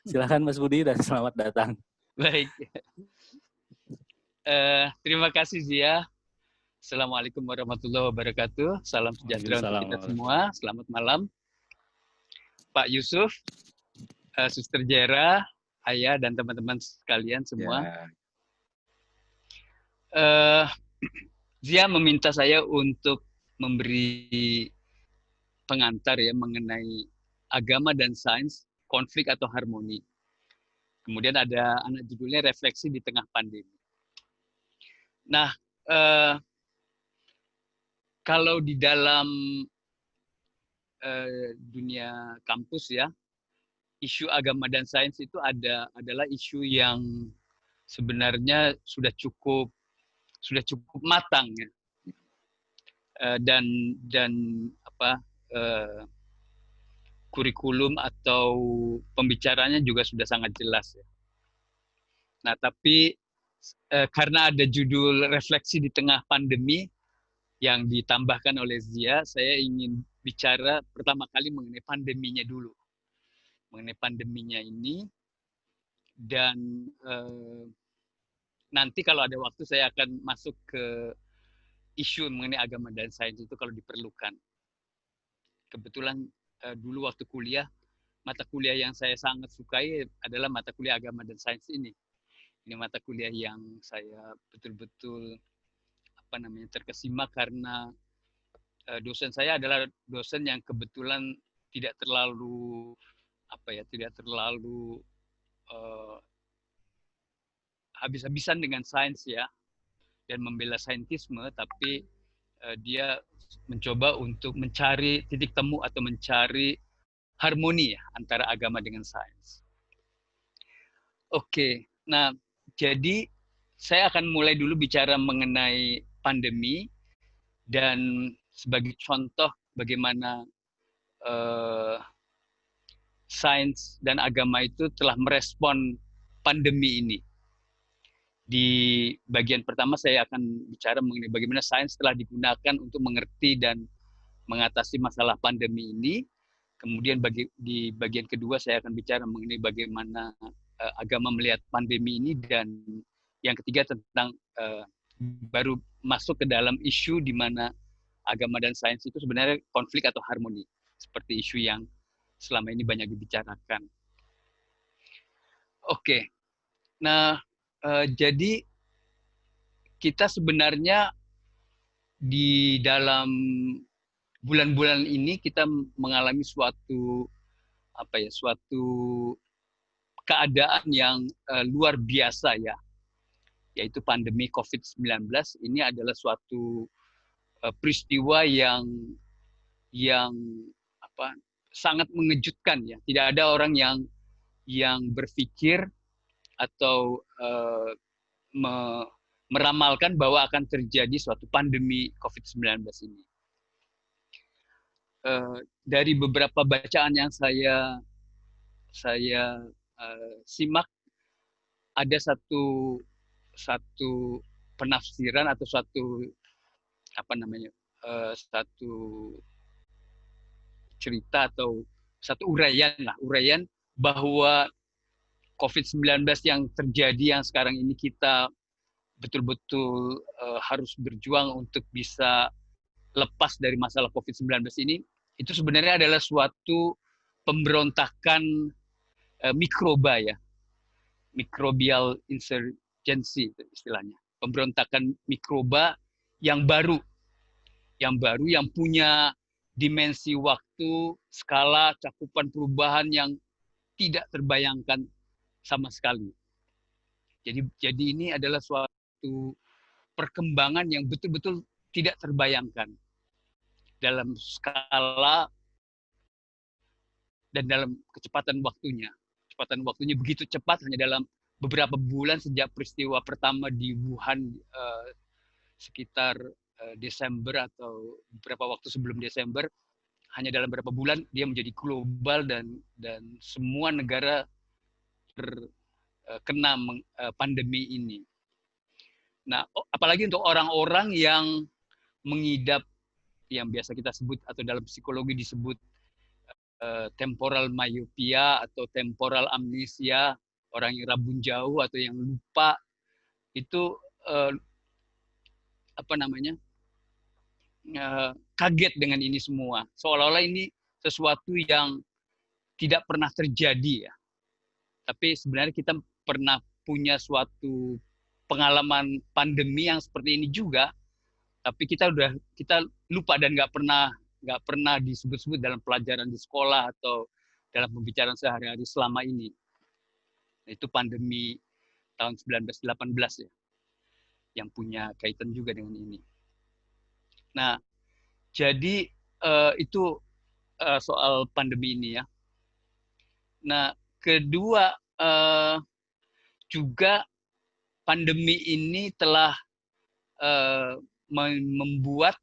Silakan Mas Budi dan selamat datang. Baik. Terima kasih Zia. Assalamualaikum warahmatullahi wabarakatuh. Salam sejahtera untuk Waalaikumsalam kita warahmatullahi. semua. Selamat malam, Pak Yusuf, Suster Jera, Ayah, dan teman-teman sekalian semua. Ya. Uh, Zia meminta saya untuk memberi pengantar ya mengenai agama dan sains, konflik atau harmoni. Kemudian ada anak judulnya refleksi di tengah pandemi. Nah, kalau di dalam dunia kampus ya, isu agama dan sains itu adalah isu yang sebenarnya sudah cukup matang ya. Dan apa kurikulum atau pembicaranya juga sudah sangat jelas ya. Nah, tapi karena ada judul refleksi di tengah pandemi yang ditambahkan oleh Zia, saya ingin bicara pertama kali mengenai pandeminya dulu. Mengenai pandeminya ini, dan nanti kalau ada waktu saya akan masuk ke isu mengenai agama dan sains itu kalau diperlukan. Kebetulan dulu waktu kuliah, mata kuliah yang saya sangat sukai adalah mata kuliah agama dan sains ini. Ini mata kuliah yang saya betul-betul terkesima karena dosen saya adalah dosen yang kebetulan tidak terlalu habis-habisan dengan sains ya, dan membela saintisme, tapi dia mencoba untuk mencari titik temu atau mencari harmoni ya antara agama dengan sains. Oke, nah jadi saya akan mulai dulu bicara mengenai pandemi dan sebagai contoh bagaimana sains dan agama itu telah merespon pandemi ini. Di bagian pertama saya akan bicara mengenai bagaimana sains telah digunakan untuk mengerti dan mengatasi masalah pandemi ini. Kemudian di bagian kedua saya akan bicara mengenai bagaimana agama melihat pandemi ini, dan yang ketiga tentang baru masuk ke dalam isu di mana agama dan sains itu sebenarnya konflik atau harmoni, seperti isu yang selama ini banyak dibicarakan. Oke, nah jadi kita sebenarnya di dalam bulan-bulan ini kita mengalami suatu keadaan yang luar biasa ya, yaitu pandemi COVID-19. Ini adalah suatu peristiwa yang sangat mengejutkan ya. Tidak ada orang yang berpikir atau meramalkan bahwa akan terjadi suatu pandemi COVID-19 ini. Dari beberapa bacaan yang saya simak, ada satu penafsiran atau satu cerita atau satu uraian bahwa COVID-19 yang terjadi yang sekarang ini kita betul-betul harus berjuang untuk bisa lepas dari masalah COVID-19 ini, itu sebenarnya adalah suatu pemberontakan mikroba ya, microbial insurgency istilahnya, pemberontakan mikroba yang baru, yang punya dimensi waktu, skala, cakupan perubahan yang tidak terbayangkan sama sekali. Jadi ini adalah suatu perkembangan yang betul-betul tidak terbayangkan dalam skala dan dalam kecepatan waktunya. Kecepatan waktunya begitu cepat, hanya dalam beberapa bulan sejak peristiwa pertama di Wuhan sekitar Desember atau beberapa waktu sebelum Desember, hanya dalam beberapa bulan dia menjadi global dan semua negara terkena pandemi ini. Nah, apalagi untuk orang-orang yang mengidap yang biasa kita sebut atau dalam psikologi disebut temporal myopia atau temporal amnesia, orang yang rabun jauh atau yang lupa, itu apa namanya, kaget dengan ini semua. Seolah-olah ini sesuatu yang tidak pernah terjadi ya. Tapi sebenarnya kita pernah punya suatu pengalaman pandemi yang seperti ini juga, tapi kita lupa dan nggak pernah disebut-sebut dalam pelajaran di sekolah atau dalam pembicaraan sehari-hari selama ini. Itu pandemi tahun 1918 ya, yang punya kaitan juga dengan ini. Nah, jadi itu soal pandemi ini ya. Nah, kedua juga pandemi ini telah membuat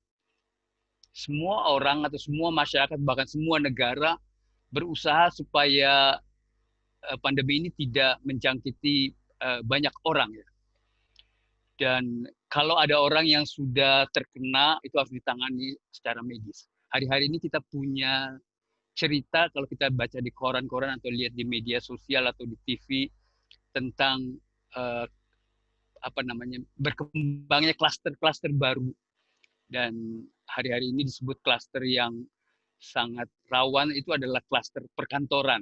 semua orang atau semua masyarakat, bahkan semua negara berusaha supaya pandemi ini tidak menjangkiti banyak orang ya. Dan kalau ada orang yang sudah terkena, itu harus ditangani secara medis. Hari-hari ini kita punya cerita, kalau kita baca di koran-koran atau lihat di media sosial atau di TV, tentang berkembangnya klaster-klaster baru. Dan hari-hari ini disebut klaster yang sangat rawan, itu adalah klaster perkantoran.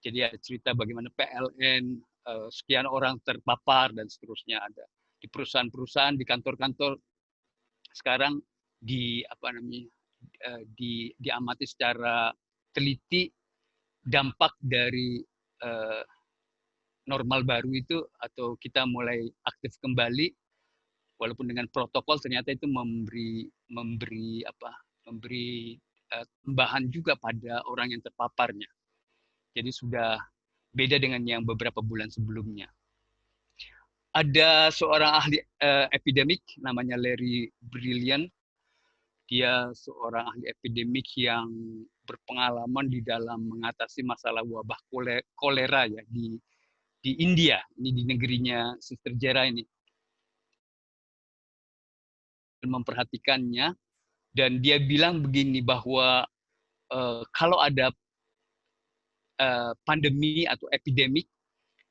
Jadi ada cerita bagaimana PLN, sekian orang terpapar dan seterusnya ada. Di perusahaan-perusahaan, di kantor-kantor sekarang diamati secara teliti dampak dari normal baru itu, atau kita mulai aktif kembali walaupun dengan protokol, ternyata itu memberi tambahan juga pada orang yang terpaparnya. Jadi sudah beda dengan yang beberapa bulan sebelumnya. Ada seorang ahli epidemik namanya Larry Brilliant. Dia seorang ahli epidemik yang berpengalaman di dalam mengatasi masalah wabah kolera ya di India, ini di negerinya Sister Jera ini. Memperhatikannya, dan dia bilang begini, bahwa kalau ada pandemi atau epidemik,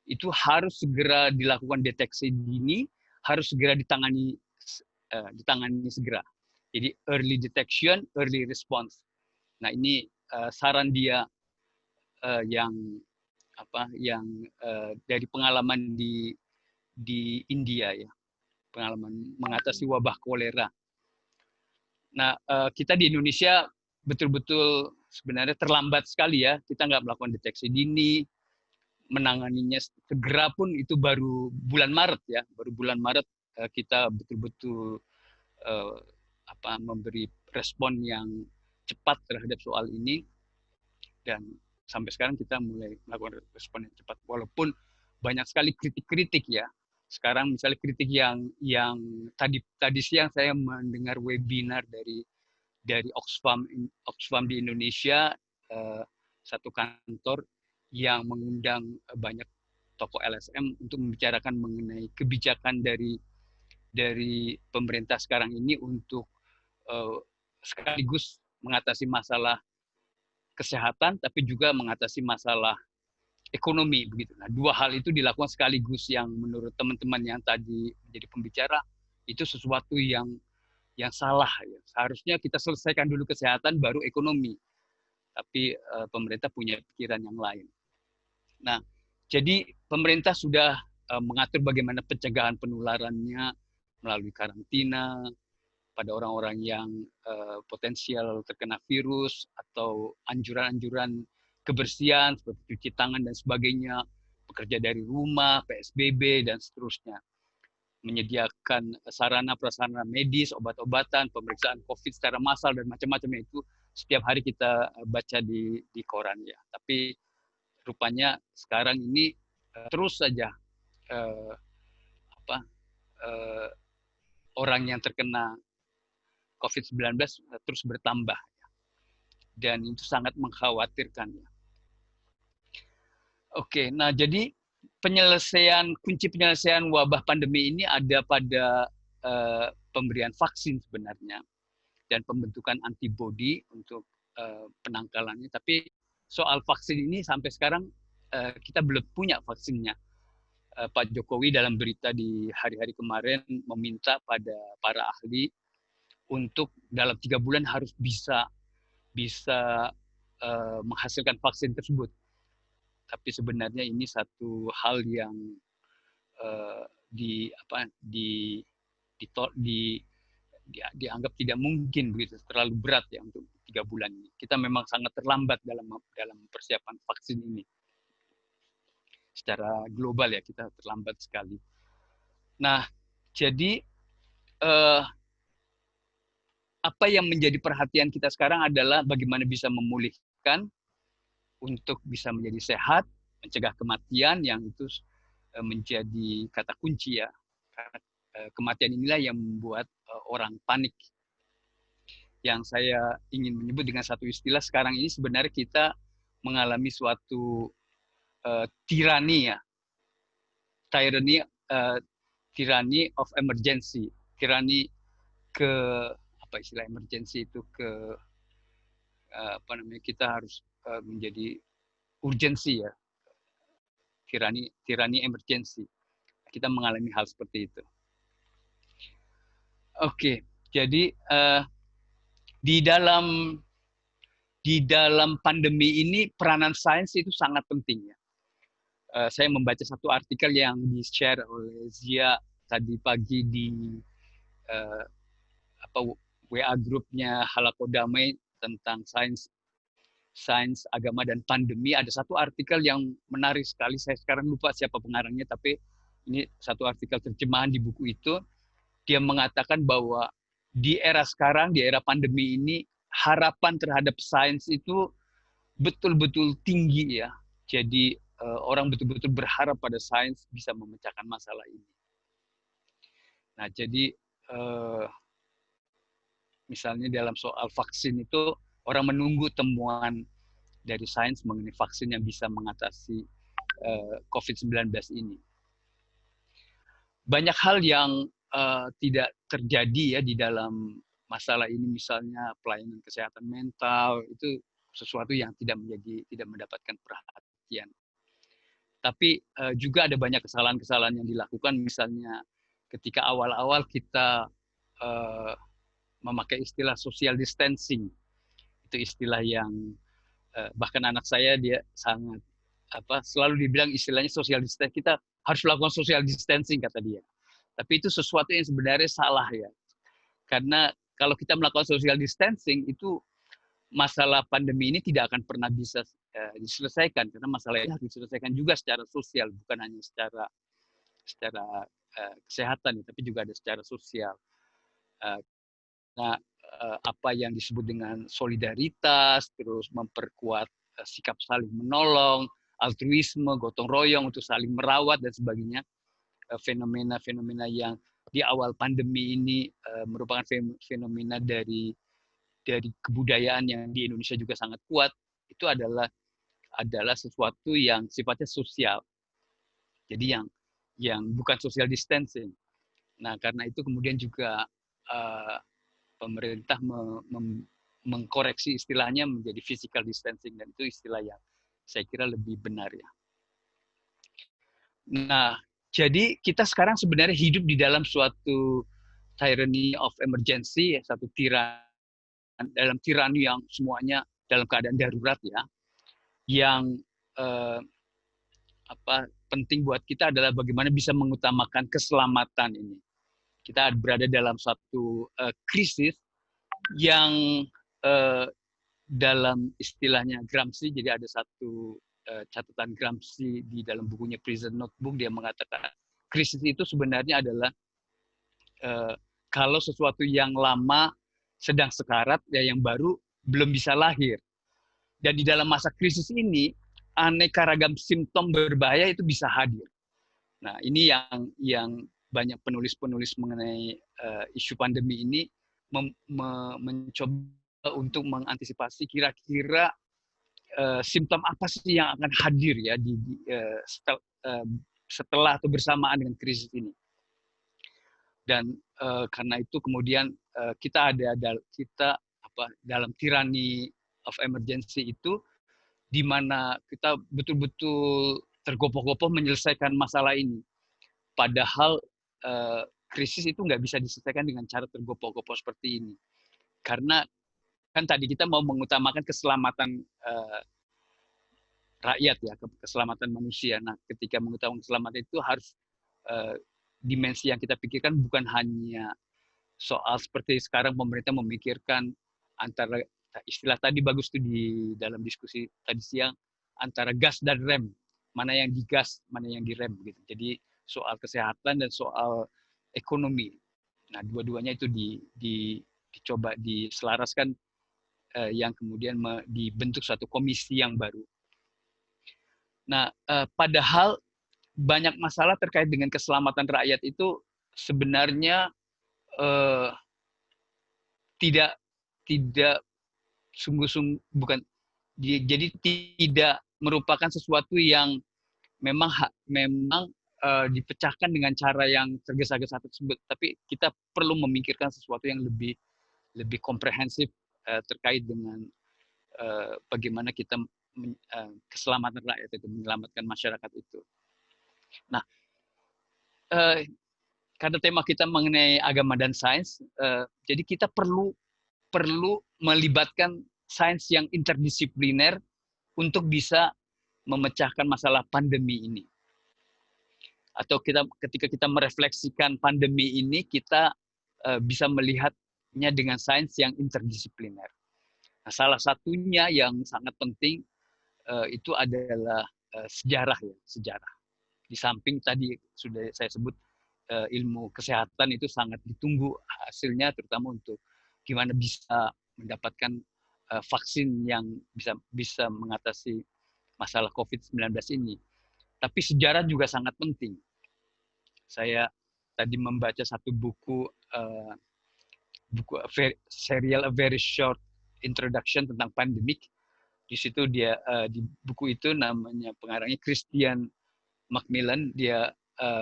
itu harus segera dilakukan deteksi dini, harus segera ditangani segera. Jadi early detection, early response. Nah ini saran dia yang dari pengalaman di India ya, pengalaman mengatasi wabah kolera. Nah kita di Indonesia betul-betul sebenarnya terlambat sekali ya, kita nggak melakukan deteksi dini, menanganinya segera pun itu baru bulan Maret ya, baru bulan Maret kita betul-betul memberi respon yang cepat terhadap soal ini, dan sampai sekarang kita mulai melakukan respon yang cepat walaupun banyak sekali kritik-kritik ya. Sekarang misalnya kritik yang tadi siang saya mendengar webinar dari Oxfam di Indonesia, satu kantor yang mengundang banyak tokoh LSM untuk membicarakan mengenai kebijakan dari pemerintah sekarang ini untuk sekaligus mengatasi masalah kesehatan, tapi juga mengatasi masalah ekonomi begitu. Nah, dua hal itu dilakukan sekaligus, yang menurut teman-teman yang tadi menjadi pembicara itu sesuatu yang salah ya. Seharusnya kita selesaikan dulu kesehatan baru ekonomi. Tapi pemerintah punya pikiran yang lain. Nah, jadi pemerintah sudah mengatur bagaimana pencegahan penularannya melalui karantina pada orang-orang yang potensial terkena virus, atau anjuran-anjuran kebersihan seperti cuci tangan dan sebagainya, bekerja dari rumah, PSBB dan seterusnya. Menyediakan sarana prasarana medis, obat-obatan, pemeriksaan COVID secara massal dan macam-macamnya, itu setiap hari kita baca di koran ya. Tapi rupanya sekarang ini terus saja orang yang terkena COVID-19 terus bertambah, dan itu sangat mengkhawatirkan. Oke, nah jadi kunci penyelesaian wabah pandemi ini ada pada pemberian vaksin sebenarnya, dan pembentukan antibodi untuk penangkalannya. Tapi soal vaksin ini sampai sekarang kita belum punya vaksinnya. Pak Jokowi dalam berita di hari-hari kemarin meminta pada para ahli untuk dalam 3 bulan harus bisa menghasilkan vaksin tersebut. Tapi sebenarnya ini satu hal yang dianggap tidak mungkin begitu, terlalu berat ya untuk 3 bulan ini. Kita memang sangat terlambat dalam persiapan vaksin ini. Secara global ya kita terlambat sekali. Nah, jadi apa yang menjadi perhatian kita sekarang adalah bagaimana bisa memulihkan untuk bisa menjadi sehat, mencegah kematian yang itu menjadi kata kunci ya. Karena kematian inilah yang membuat orang panik. Yang saya ingin menyebut dengan satu istilah sekarang ini sebenarnya kita mengalami suatu tirani ya. Tyranny of emergency. Tirani ke apa istilah emergency itu ke kita harus menjadi urgensi ya. Tirani emergency. Kita mengalami hal seperti itu. Oke, jadi di dalam pandemi ini peranan sains itu sangat penting ya. Saya membaca satu artikel yang di-share oleh Zia tadi pagi di WA grupnya Halakodamai tentang sains, agama, dan pandemi. Ada satu artikel yang menarik sekali. Saya sekarang lupa siapa pengarangnya, tapi ini satu artikel terjemahan di buku itu. Dia mengatakan bahwa di era sekarang, di era pandemi ini, harapan terhadap sains itu betul-betul tinggi ya. Jadi orang betul-betul berharap pada sains bisa memecahkan masalah ini. Nah, jadi misalnya dalam soal vaksin itu, orang menunggu temuan dari sains mengenai vaksin yang bisa mengatasi COVID-19 ini. Banyak hal yang tidak terjadi ya di dalam masalah ini, misalnya pelayanan kesehatan mental, itu sesuatu yang tidak mendapatkan perhatian. Tapi juga ada banyak kesalahan-kesalahan yang dilakukan, misalnya ketika awal-awal kita memakai istilah social distancing. Itu istilah yang bahkan anak saya dia sangat selalu dibilang istilahnya social distancing. Kita harus melakukan social distancing kata dia. Tapi itu sesuatu yang sebenarnya salah ya. Karena kalau kita melakukan social distancing itu masalah pandemi ini tidak akan pernah bisa diselesaikan, karena masalah ini harus diselesaikan juga secara sosial, bukan hanya secara kesehatan, tapi juga ada secara sosial. Nah, apa yang disebut dengan solidaritas, terus memperkuat sikap saling menolong, altruisme, gotong royong untuk saling merawat dan sebagainya, fenomena-fenomena yang di awal pandemi ini merupakan fenomena dari kebudayaan yang di Indonesia juga sangat kuat, itu adalah sesuatu yang sifatnya sosial. Jadi yang bukan social distancing. Nah, karena itu kemudian juga pemerintah mengkoreksi istilahnya menjadi physical distancing, dan itu istilah yang saya kira lebih benar ya. Nah, jadi kita sekarang sebenarnya hidup di dalam suatu tyranny of emergency, satu dalam tirani yang semuanya dalam keadaan darurat ya. Yang penting buat kita adalah bagaimana bisa mengutamakan keselamatan ini. Kita berada dalam satu krisis yang dalam istilahnya Gramsci, jadi ada satu catatan Gramsci di dalam bukunya Prison Notebook, dia mengatakan krisis itu sebenarnya adalah kalau sesuatu yang lama sedang sekarat, ya yang baru belum bisa lahir. Dan di dalam masa krisis ini, aneka ragam simptom berbahaya itu bisa hadir. Nah, ini yang banyak penulis-penulis mengenai isu pandemi ini mencoba untuk mengantisipasi kira-kira simptom apa sih yang akan hadir ya setelah atau bersamaan dengan krisis ini. Dan karena itu kemudian kita dalam tirani of emergency itu di mana kita betul-betul tergopoh-gopoh menyelesaikan masalah ini. Padahal krisis itu nggak bisa diselesaikan dengan cara tergopoh-gopoh seperti ini. Karena kan tadi kita mau mengutamakan keselamatan rakyat ya, keselamatan manusia. Nah, ketika mengutamakan keselamatan itu harus dimensi yang kita pikirkan bukan hanya soal seperti sekarang pemerintah memikirkan antara istilah tadi bagus tuh di dalam diskusi tadi siang antara gas dan rem, mana yang digas, mana yang direm gitu. Jadi soal kesehatan dan soal ekonomi. Nah, dua-duanya itu dicoba diselaraskan yang kemudian dibentuk suatu komisi yang baru. Nah, padahal banyak masalah terkait dengan keselamatan rakyat itu sebenarnya tidak sungguh-sungguh bukan jadi tidak merupakan sesuatu yang memang dipecahkan dengan cara yang tergesa-gesa tersebut, tapi kita perlu memikirkan sesuatu yang lebih komprehensif terkait dengan bagaimana kita keselamatan rakyat itu, menyelamatkan masyarakat itu. Nah, karena tema kita mengenai agama dan sains, jadi kita perlu melibatkan sains yang interdisipliner untuk bisa memecahkan masalah pandemi ini. Atau ketika kita merefleksikan pandemi ini, kita bisa melihatnya dengan sains yang interdisipliner. Nah, salah satunya yang sangat penting itu adalah sejarah ya, sejarah. Di samping tadi sudah saya sebut ilmu kesehatan itu sangat ditunggu hasilnya, terutama untuk gimana bisa mendapatkan vaksin yang bisa mengatasi masalah COVID-19 ini. Tapi sejarah juga sangat penting. Saya tadi membaca satu buku serial A Very Short Introduction tentang pandemic. Di situ dia di buku itu namanya pengarangnya Christian Macmillan, dia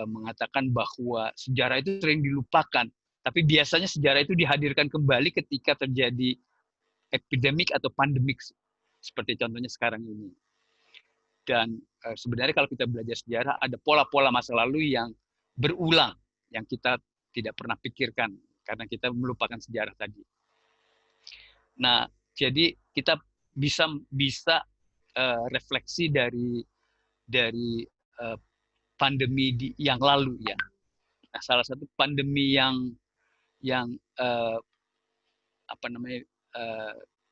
mengatakan bahwa sejarah itu sering dilupakan, tapi biasanya sejarah itu dihadirkan kembali ketika terjadi epidemik atau pandemik seperti contohnya sekarang ini. Dan sebenarnya kalau kita belajar sejarah ada pola-pola masa lalu yang berulang yang kita tidak pernah pikirkan karena kita melupakan sejarah tadi. Nah, jadi kita bisa refleksi dari pandemi yang lalu ya. Nah, salah satu pandemi yang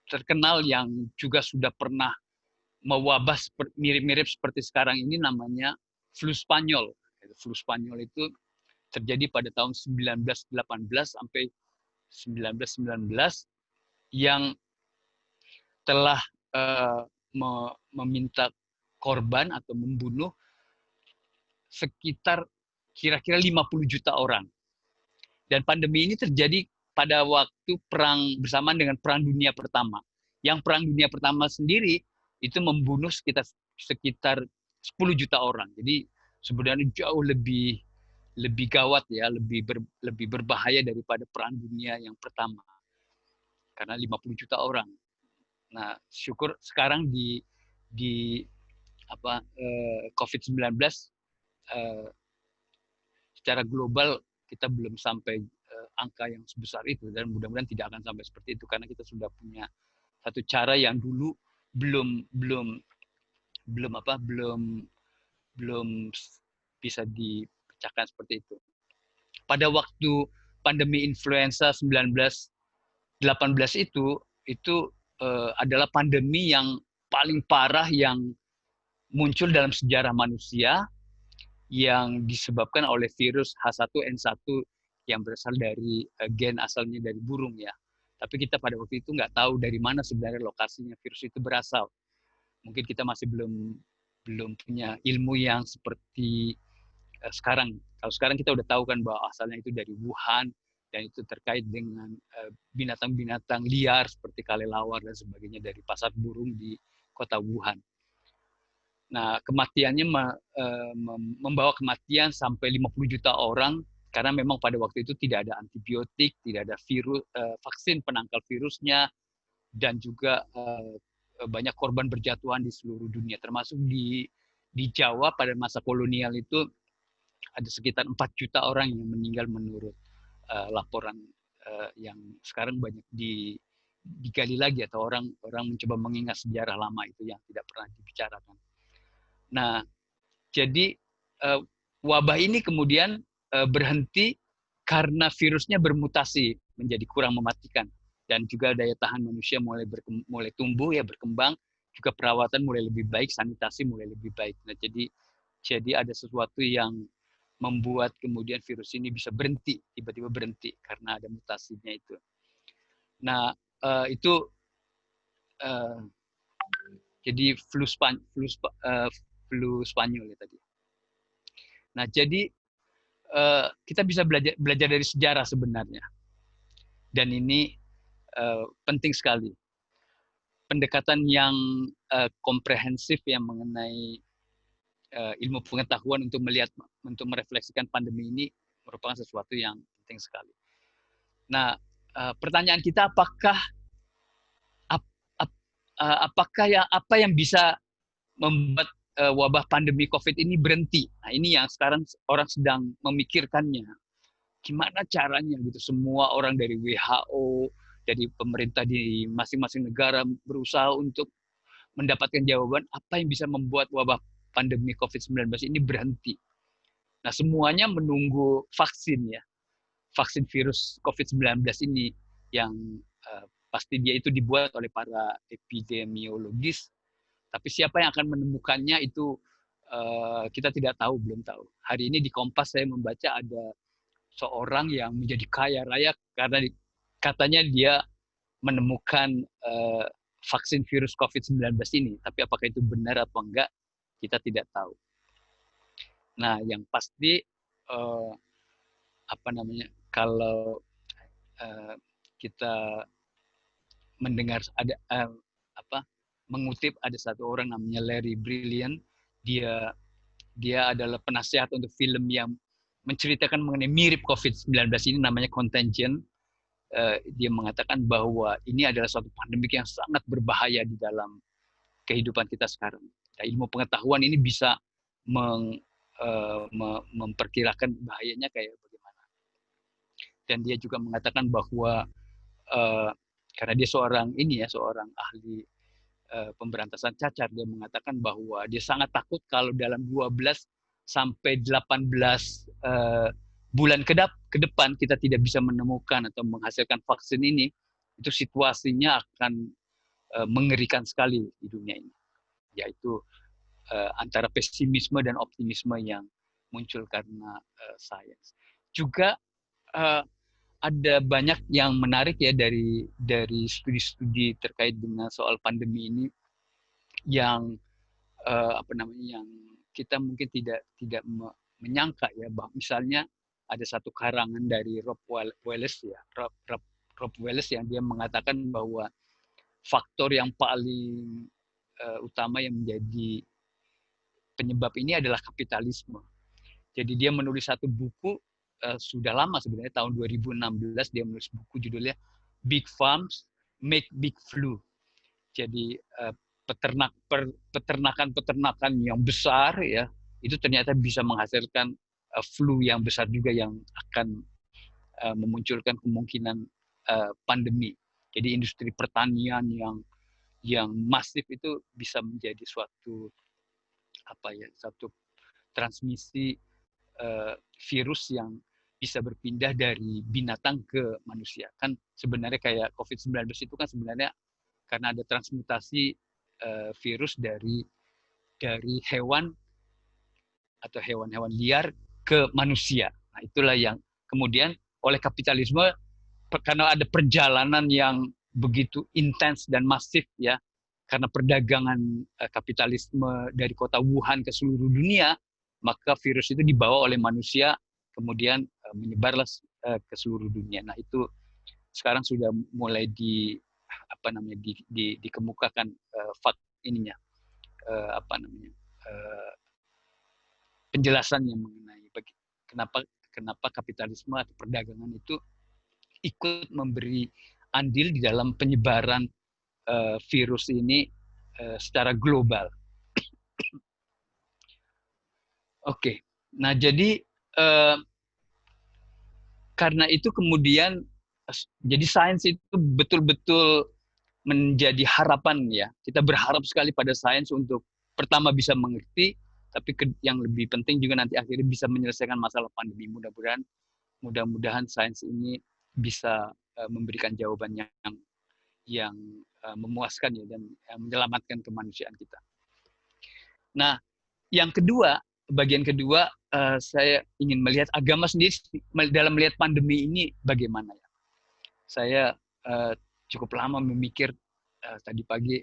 terkenal yang juga sudah pernah mewabah mirip-mirip seperti sekarang ini namanya flu Spanyol. Flu Spanyol itu terjadi pada tahun 1918 sampai 1919 yang telah meminta korban atau membunuh sekitar kira-kira 50 juta orang. Dan pandemi ini terjadi pada waktu perang bersamaan dengan Perang Dunia Pertama. Yang Perang Dunia Pertama sendiri itu membunuh sekitar 10 juta orang. Jadi sebenarnya jauh lebih gawat ya, lebih berbahaya daripada Perang Dunia yang pertama. Karena 50 juta orang. Nah, syukur sekarang di COVID-19 secara global kita belum sampai angka yang sebesar itu, dan mudah-mudahan tidak akan sampai seperti itu karena kita sudah punya satu cara yang dulu belum bisa dipecahkan seperti itu. Pada waktu pandemi influenza 1918 itu adalah pandemi yang paling parah yang muncul dalam sejarah manusia, yang disebabkan oleh virus H1N1 yang berasal dari gen asalnya dari burung ya. Tapi kita pada waktu itu nggak tahu dari mana sebenarnya lokasinya virus itu berasal. Mungkin kita masih belum punya ilmu yang seperti sekarang. Kalau sekarang kita udah tahu kan bahwa asalnya itu dari Wuhan dan itu terkait dengan binatang-binatang liar seperti kelelawar dan sebagainya dari pasar burung di kota Wuhan. Nah, kematiannya membawa kematian sampai 50 juta orang karena memang pada waktu itu tidak ada antibiotik, tidak ada vaksin penangkal virusnya, dan juga banyak korban berjatuhan di seluruh dunia, termasuk di Jawa pada masa kolonial itu ada sekitar 4 juta orang yang meninggal menurut laporan yang sekarang banyak digali lagi, atau orang mencoba mengingat sejarah lama itu yang tidak pernah dibicarakan. Nah, jadi wabah ini kemudian berhenti karena virusnya bermutasi menjadi kurang mematikan, dan juga daya tahan manusia mulai tumbuh ya, berkembang, juga perawatan mulai lebih baik, sanitasi mulai lebih baik. Nah, jadi ada sesuatu yang membuat kemudian virus ini bisa berhenti, tiba-tiba berhenti karena ada mutasinya itu. Nah, itu jadi flu Spanyol ya tadi. Nah, jadi kita bisa belajar dari sejarah sebenarnya, dan ini penting sekali. Pendekatan yang komprehensif yang mengenai ilmu pengetahuan untuk merefleksikan pandemi ini merupakan sesuatu yang penting sekali. Nah, pertanyaan kita apa yang bisa membuat wabah pandemi COVID ini berhenti? Nah, ini yang sekarang orang sedang memikirkannya. Gimana caranya gitu? Semua orang dari WHO, dari pemerintah di masing-masing negara berusaha untuk mendapatkan jawaban apa yang bisa membuat wabah pandemi COVID-19 ini berhenti. Nah, semuanya menunggu vaksin ya. Vaksin virus COVID-19 ini yang pasti dia itu dibuat oleh para epidemiologis, tapi siapa yang akan menemukannya itu kita tidak tahu, belum tahu. Hari ini di Kompas saya membaca ada seorang yang menjadi kaya raya karena katanya dia menemukan vaksin virus COVID-19 ini. Tapi apakah itu benar atau enggak, kita tidak tahu. Nah, yang pasti kalau kita mendengar ada mengutip ada satu orang namanya Larry Brilliant, dia adalah penasihat untuk film yang menceritakan mengenai mirip COVID-19 ini, namanya Contagion. Dia mengatakan bahwa ini adalah suatu pandemik yang sangat berbahaya di dalam kehidupan kita sekarang. Nah, ilmu pengetahuan ini bisa memperkirakan bahayanya kayak bagaimana. Dan dia juga mengatakan bahwa karena dia seorang ahli pemberantasan cacar, dia mengatakan bahwa dia sangat takut kalau dalam 12 sampai 18 bulan ke depan kita tidak bisa menemukan atau menghasilkan vaksin ini, itu situasinya akan mengerikan sekali di dunia ini. Yaitu antara pesimisme dan optimisme yang muncul karena sains. Juga ada banyak yang menarik ya dari studi-studi terkait dengan soal pandemi ini yang yang kita mungkin tidak menyangka ya, bahwa misalnya ada satu karangan dari Rob Wallace yang dia mengatakan bahwa faktor yang paling utama yang menjadi penyebab ini adalah kapitalisme. Jadi dia menulis satu buku sudah lama sebenarnya, tahun 2016 dia menulis buku judulnya Big Farms Make Big Flu. Jadi peternakan yang besar ya itu ternyata bisa menghasilkan flu yang besar juga yang akan memunculkan kemungkinan pandemi. Jadi industri pertanian yang masif itu bisa menjadi suatu transmisi virus yang bisa berpindah dari binatang ke manusia. Kan sebenarnya kayak COVID-19 itu kan sebenarnya karena ada transmutasi virus dari hewan atau hewan-hewan liar ke manusia. Nah, itulah yang kemudian oleh kapitalisme, karena ada perjalanan yang begitu intens dan masif ya, karena perdagangan kapitalisme dari kota Wuhan ke seluruh dunia, maka virus itu dibawa oleh manusia kemudian menyebarlah ke seluruh dunia. Nah, itu sekarang sudah mulai dikemukakan penjelasannya mengenai kenapa kapitalisme atau perdagangan itu ikut memberi andil di dalam penyebaran virus ini secara global. Oke, nah jadi karena itu kemudian jadi sains itu betul-betul menjadi harapan ya. Kita berharap sekali pada sains untuk pertama bisa mengerti, tapi yang lebih penting juga nanti akhirnya bisa menyelesaikan masalah pandemi. Mudah-mudahan sains ini bisa memberikan jawaban yang memuaskan ya dan menyelamatkan kemanusiaan kita. Nah, yang kedua, bagian kedua, saya ingin melihat agama sendiri dalam melihat pandemi ini bagaimana ya. Saya cukup lama memikir tadi pagi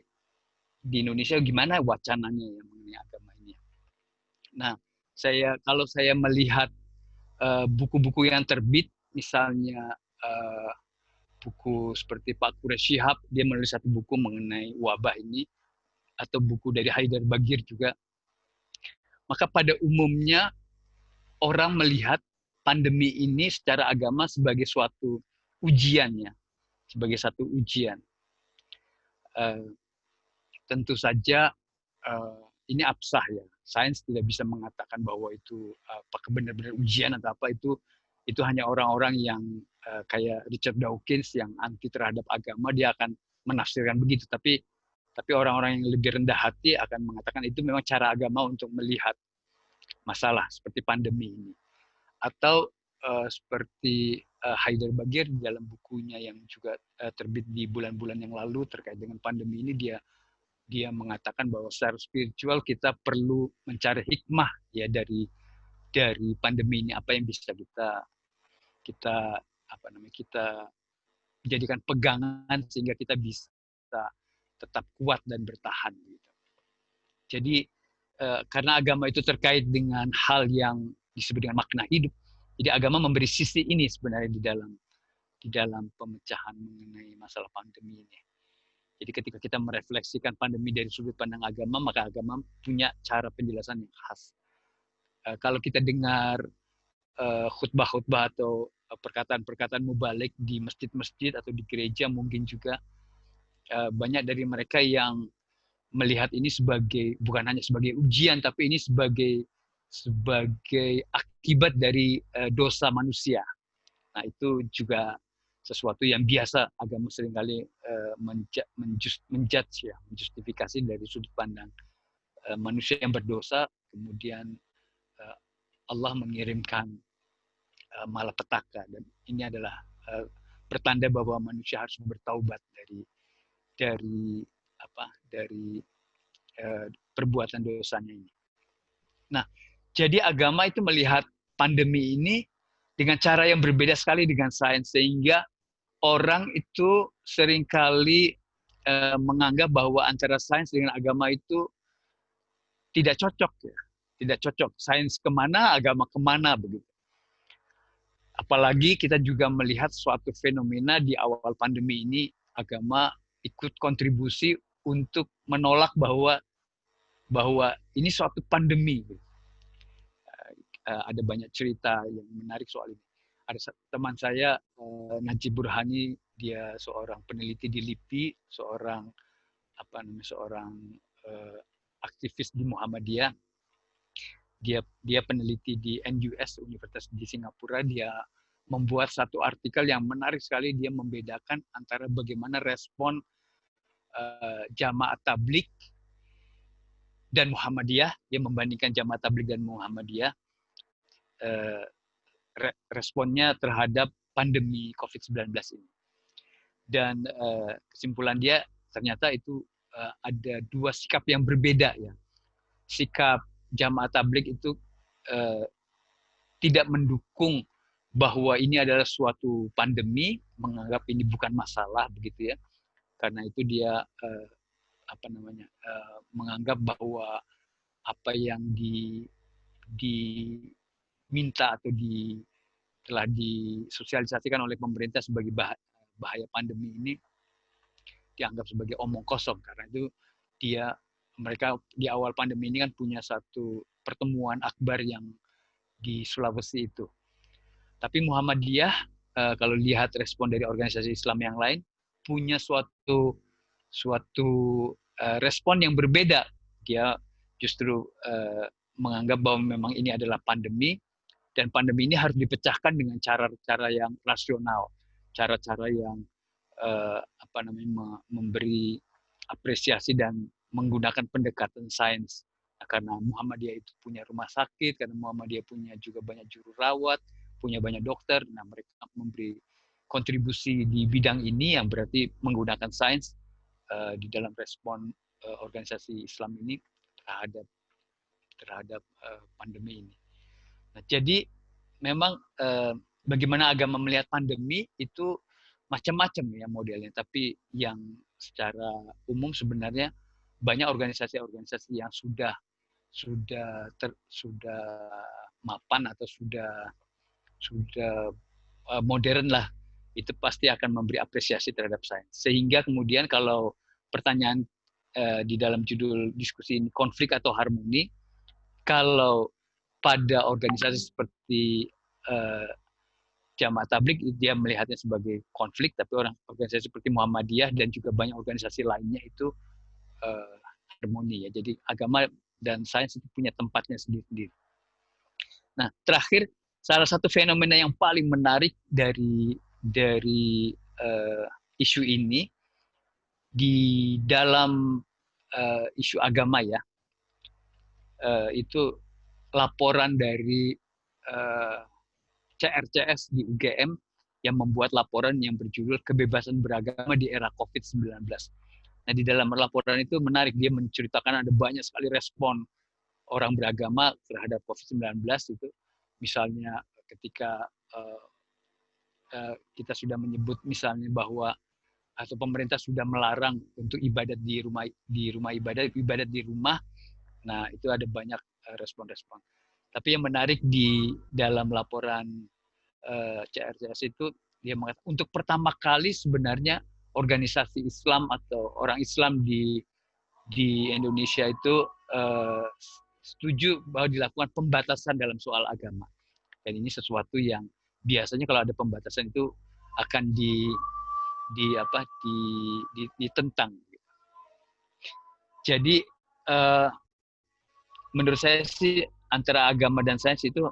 di Indonesia gimana wacananya yang mengenai agama ini. Nah, kalau saya melihat buku-buku yang terbit, misalnya buku seperti Pak Quraish Shihab, dia menulis satu buku mengenai wabah ini, atau buku dari Haidar Bagir juga, maka pada umumnya orang melihat pandemi ini secara agama sebagai suatu ujian ya, sebagai satu ujian. Tentu saja ini absah ya. Sains tidak bisa mengatakan bahwa itu apakah benar-benar ujian atau apa, itu hanya orang-orang yang kayak Richard Dawkins yang anti terhadap agama, dia akan menafsirkan begitu. Tapi orang-orang yang lebih rendah hati akan mengatakan itu memang cara agama untuk melihat masalah seperti pandemi ini. Atau seperti Haidar Bagir di dalam bukunya yang juga terbit di bulan-bulan yang lalu terkait dengan pandemi ini, dia mengatakan bahwa secara spiritual kita perlu mencari hikmah ya dari pandemi ini, apa yang bisa kita jadikan pegangan sehingga kita bisa tetap kuat dan bertahan gitu. Jadi karena agama itu terkait dengan hal yang disebut dengan makna hidup, jadi agama memberi sisi ini sebenarnya di dalam pemecahan mengenai masalah pandemi ini. Jadi ketika kita merefleksikan pandemi dari sudut pandang agama, maka agama punya cara penjelasan yang khas. Kalau kita dengar khutbah-khutbah atau perkataan-perkataan mubalik di masjid-masjid atau di gereja, mungkin juga banyak dari mereka yang melihat ini bukan hanya sebagai ujian, tapi ini sebagai akibat dari dosa manusia. Nah, itu juga sesuatu yang biasa agama seringkali menjustifikasi dari sudut pandang manusia yang berdosa, kemudian Allah mengirimkan malapetaka, dan ini adalah pertanda bahwa manusia harus bertaubat dari perbuatan dosanya ini. Nah, jadi agama itu melihat pandemi ini dengan cara yang berbeda sekali dengan sains, sehingga orang itu seringkali menganggap bahwa antara sains dengan agama itu tidak cocok ya, tidak cocok. Sains kemana, agama kemana begitu. Apalagi kita juga melihat suatu fenomena di awal pandemi ini, agama ikut kontribusi untuk menolak bahwa ini suatu pandemi. Ada banyak cerita yang menarik soal ini. Ada teman saya, Najib Burhani, dia seorang peneliti di LIPI, seorang aktivis di Muhammadiyah. Dia peneliti di NUS, Universitas di Singapura. Dia membuat satu artikel yang menarik sekali. Dia membedakan antara bagaimana respon Jamaah Tabligh dan Muhammadiyah. Dia membandingkan Jamaah Tabligh dan Muhammadiyah, responnya terhadap pandemi COVID-19 ini. Dan kesimpulan dia ternyata itu ada dua sikap yang berbeda ya. Sikap Jamaah Tabligh itu tidak mendukung bahwa ini adalah suatu pandemi, menganggap ini bukan masalah begitu ya. Karena itu dia menganggap bahwa apa yang diminta atau telah disosialisasikan oleh pemerintah sebagai bahaya pandemi ini dianggap sebagai omong kosong. Karena itu mereka di awal pandemi ini kan punya satu pertemuan akbar yang di Sulawesi itu. Tapi Muhammadiyah, kalau lihat respon dari organisasi Islam yang lain, punya suatu suatu respon yang berbeda. Dia justru menganggap bahwa memang ini adalah pandemi, dan pandemi ini harus dipecahkan dengan cara-cara yang rasional, cara-cara yang memberi apresiasi dan menggunakan pendekatan sains. Nah, karena Muhammadiyah itu punya rumah sakit, karena Muhammadiyah punya juga banyak juru rawat, punya banyak dokter, nah mereka memberi kontribusi di bidang ini yang berarti menggunakan sains di dalam respon organisasi Islam ini terhadap pandemi ini. Nah, jadi memang bagaimana agama melihat pandemi itu macam-macam ya modelnya, tapi yang secara umum sebenarnya banyak organisasi-organisasi yang sudah mapan atau sudah modern lah, itu pasti akan memberi apresiasi terhadap sains. Sehingga kemudian kalau pertanyaan di dalam judul diskusi ini konflik atau harmoni, kalau pada organisasi seperti Jamaah Tabligh dia melihatnya sebagai konflik, tapi organisasi seperti Muhammadiyah dan juga banyak organisasi lainnya itu harmoni ya. Jadi agama dan sains itu punya tempatnya sendiri-sendiri. Nah, terakhir salah satu fenomena yang paling menarik dari isu ini di dalam isu agama ya, itu laporan dari CRCS di UGM yang membuat laporan yang berjudul Kebebasan Beragama di Era COVID-19. Nah, di dalam laporan itu menarik, dia menceritakan ada banyak sekali respon orang beragama terhadap COVID-19 itu. Misalnya ketika kita sudah menyebut misalnya bahwa atau pemerintah sudah melarang untuk ibadat di rumah ibadat di rumah. Nah, itu ada banyak respon-respon. Tapi yang menarik di dalam laporan CRCS itu dia mengatakan untuk pertama kali sebenarnya organisasi Islam atau orang Islam di Indonesia itu setuju bahwa dilakukan pembatasan dalam soal agama. Dan ini sesuatu yang biasanya kalau ada pembatasan itu akan ditentang. Jadi menurut saya sih antara agama dan sains itu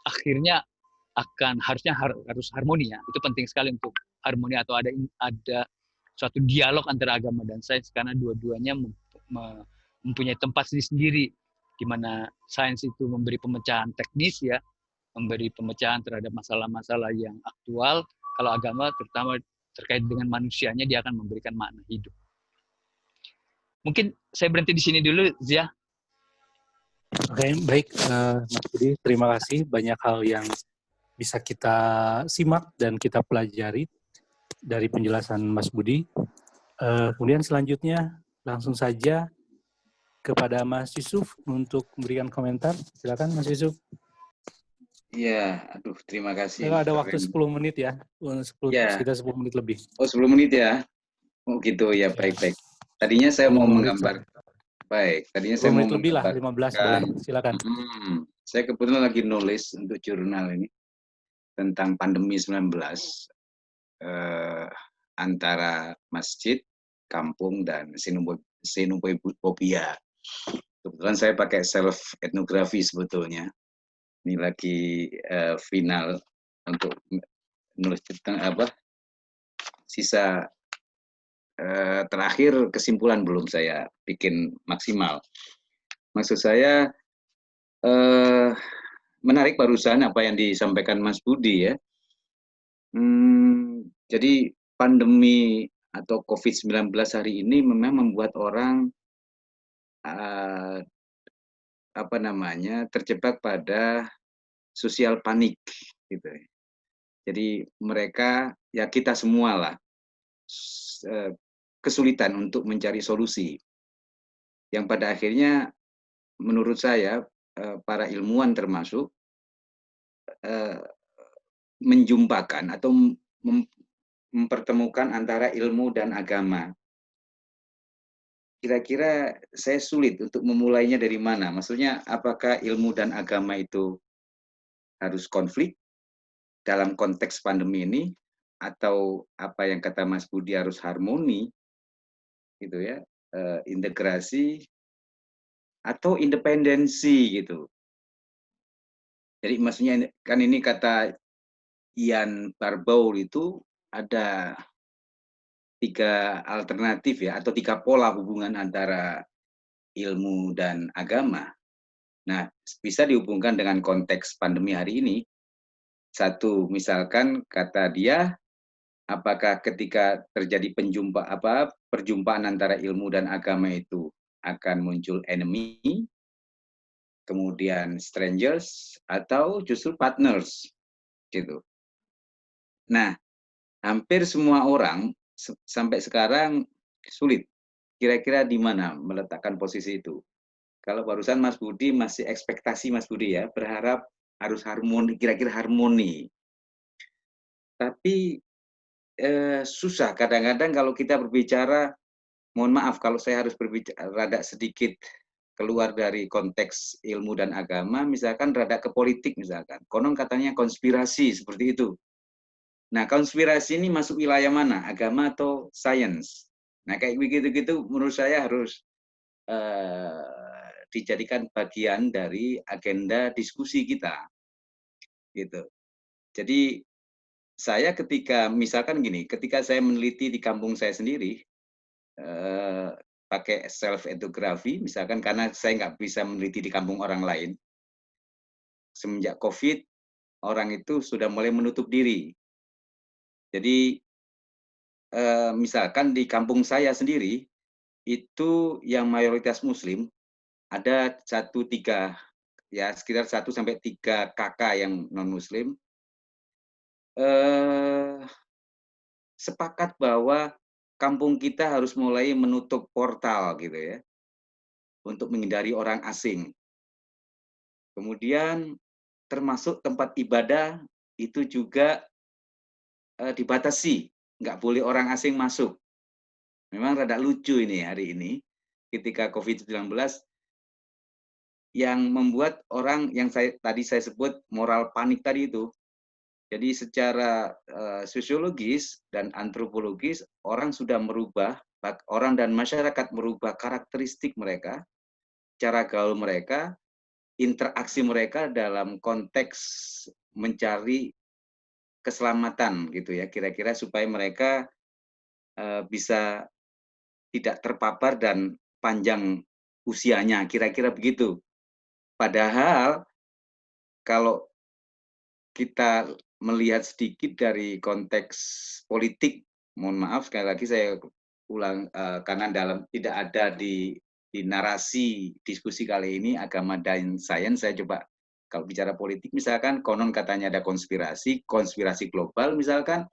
akhirnya harus harmoni ya. Itu penting sekali untuk harmoni atau ada suatu dialog antara agama dan sains, karena dua-duanya mempunyai tempat sendiri di mana sains itu memberi pemecahan teknis ya, memberi pemecahan terhadap masalah-masalah yang aktual. Kalau agama terutama terkait dengan manusianya, dia akan memberikan makna hidup. Mungkin saya berhenti di sini dulu, Zia. Oke, baik Mas Budi, terima kasih. Banyak hal yang bisa kita simak dan kita pelajari dari penjelasan Mas Budi. Kemudian selanjutnya langsung saja kepada Mas Yusuf untuk memberikan komentar. Silakan Mas Yusuf. Iya, aduh terima kasih. Ada waktu 10 menit ya, sekitar 10 menit lebih. Oh 10 menit ya? Oh gitu ya, baik-baik. Tadinya saya mau menggambar. Baik, tadinya saya mau lebih lah, 15 boleh, silakan. Saya kebetulan lagi nulis untuk jurnal ini tentang pandemi 19 antara masjid, kampung, dan xenophobia. Kebetulan saya pakai self etnografi sebetulnya. Ini lagi final untuk menulis tentang sisa terakhir kesimpulan belum saya bikin maksimal. Maksud saya menarik barusan apa yang disampaikan Mas Budi ya. Jadi pandemi atau COVID-19 hari ini memang membuat orang terjebak pada sosial panik gitu. Jadi mereka ya kita semua lah kesulitan untuk mencari solusi. Yang pada akhirnya menurut saya para ilmuwan termasuk menjumpakan atau mempertemukan antara ilmu dan agama. Kira-kira saya sulit untuk memulainya dari mana? Maksudnya apakah ilmu dan agama itu harus konflik dalam konteks pandemi ini, atau apa yang kata Mas Budi harus harmoni? gitu ya, integrasi atau independensi gitu. Jadi maksudnya kan ini kata Ian Barbour itu ada 3 alternatif ya, atau 3 pola hubungan antara ilmu dan agama. Nah, bisa dihubungkan dengan konteks pandemi hari ini. Satu, misalkan kata dia, apakah ketika terjadi perjumpaan antara ilmu dan agama itu akan muncul enemy, kemudian strangers, atau justru partners, gitu. Nah, hampir semua orang sampai sekarang sulit kira-kira di mana meletakkan posisi itu. Kalau barusan Mas Budi masih ekspektasi Mas Budi ya, berharap harus harmoni, kira-kira harmoni. Tapi susah kadang-kadang kalau kita berbicara, mohon maaf kalau saya harus berbicara rada sedikit keluar dari konteks ilmu dan agama, misalkan rada ke politik misalkan. Konon katanya konspirasi seperti itu. Nah, konspirasi ini masuk wilayah mana? Agama atau sains? Nah, kayak begitu-gitu menurut saya harus dijadikan bagian dari agenda diskusi kita, gitu. Jadi saya misalkan gini, ketika saya meneliti di kampung saya sendiri, pakai self ethnography, misalkan karena saya nggak bisa meneliti di kampung orang lain, semenjak COVID, orang itu sudah mulai menutup diri. Jadi misalkan di kampung saya sendiri, itu yang mayoritas Muslim, ada 1-3, ya sekitar 1-3 kakak yang non-Muslim, sepakat bahwa kampung kita harus mulai menutup portal gitu ya, untuk menghindari orang asing. Kemudian termasuk tempat ibadah itu juga dibatasi, nggak boleh orang asing masuk. Memang rada lucu ini hari ini, ketika COVID-19 yang membuat orang yang tadi saya sebut moral panik tadi itu. Jadi secara sosiologis dan antropologis orang sudah merubah, orang dan masyarakat merubah karakteristik mereka, cara gaul mereka, interaksi mereka dalam konteks mencari keselamatan gitu ya, kira-kira supaya mereka bisa tidak terpapar dan panjang usianya, kira-kira begitu. Padahal kalau kita melihat sedikit dari konteks politik, mohon maaf sekali lagi saya ulang, karena tidak ada di narasi diskusi kali ini agama dan sains, saya coba kalau bicara politik misalkan konon katanya ada konspirasi global misalkan,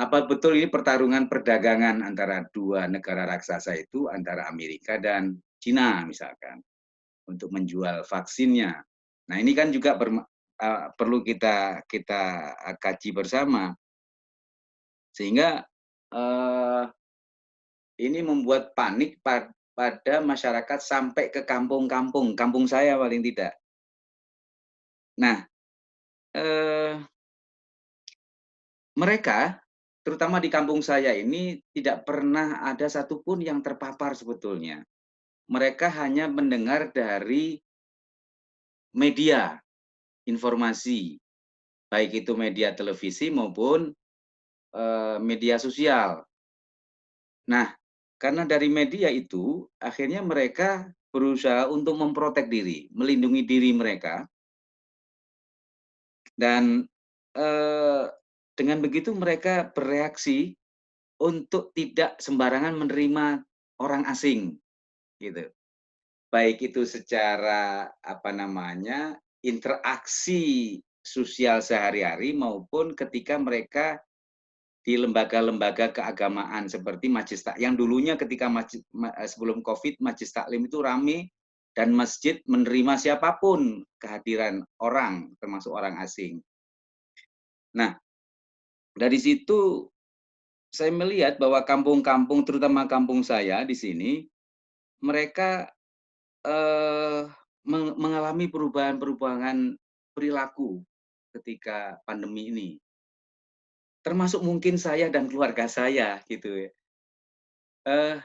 apa betul ini pertarungan perdagangan antara 2 negara raksasa itu, antara Amerika dan Cina misalkan, untuk menjual vaksinnya. Nah ini kan juga perlu kita kaji bersama, sehingga ini membuat panik pada masyarakat sampai ke kampung-kampung, kampung saya paling tidak. Nah, mereka, terutama di kampung saya ini, tidak pernah ada satupun yang terpapar sebetulnya. Mereka hanya mendengar dari media informasi, baik itu media televisi maupun media sosial. Nah, karena dari media itu, akhirnya mereka berusaha untuk memprotek diri, melindungi diri mereka, dan dengan begitu mereka bereaksi untuk tidak sembarangan menerima orang asing, gitu. Baik itu secara interaksi sosial sehari-hari maupun ketika mereka di lembaga-lembaga keagamaan seperti Majelis Taklim, yang dulunya ketika sebelum COVID Majelis Taklim itu ramai dan masjid menerima siapapun kehadiran orang, termasuk orang asing. Nah, dari situ saya melihat bahwa kampung-kampung, terutama kampung saya di sini, mereka mengalami perubahan-perubahan perilaku ketika pandemi ini. Termasuk mungkin saya dan keluarga saya gitu ya. Eh,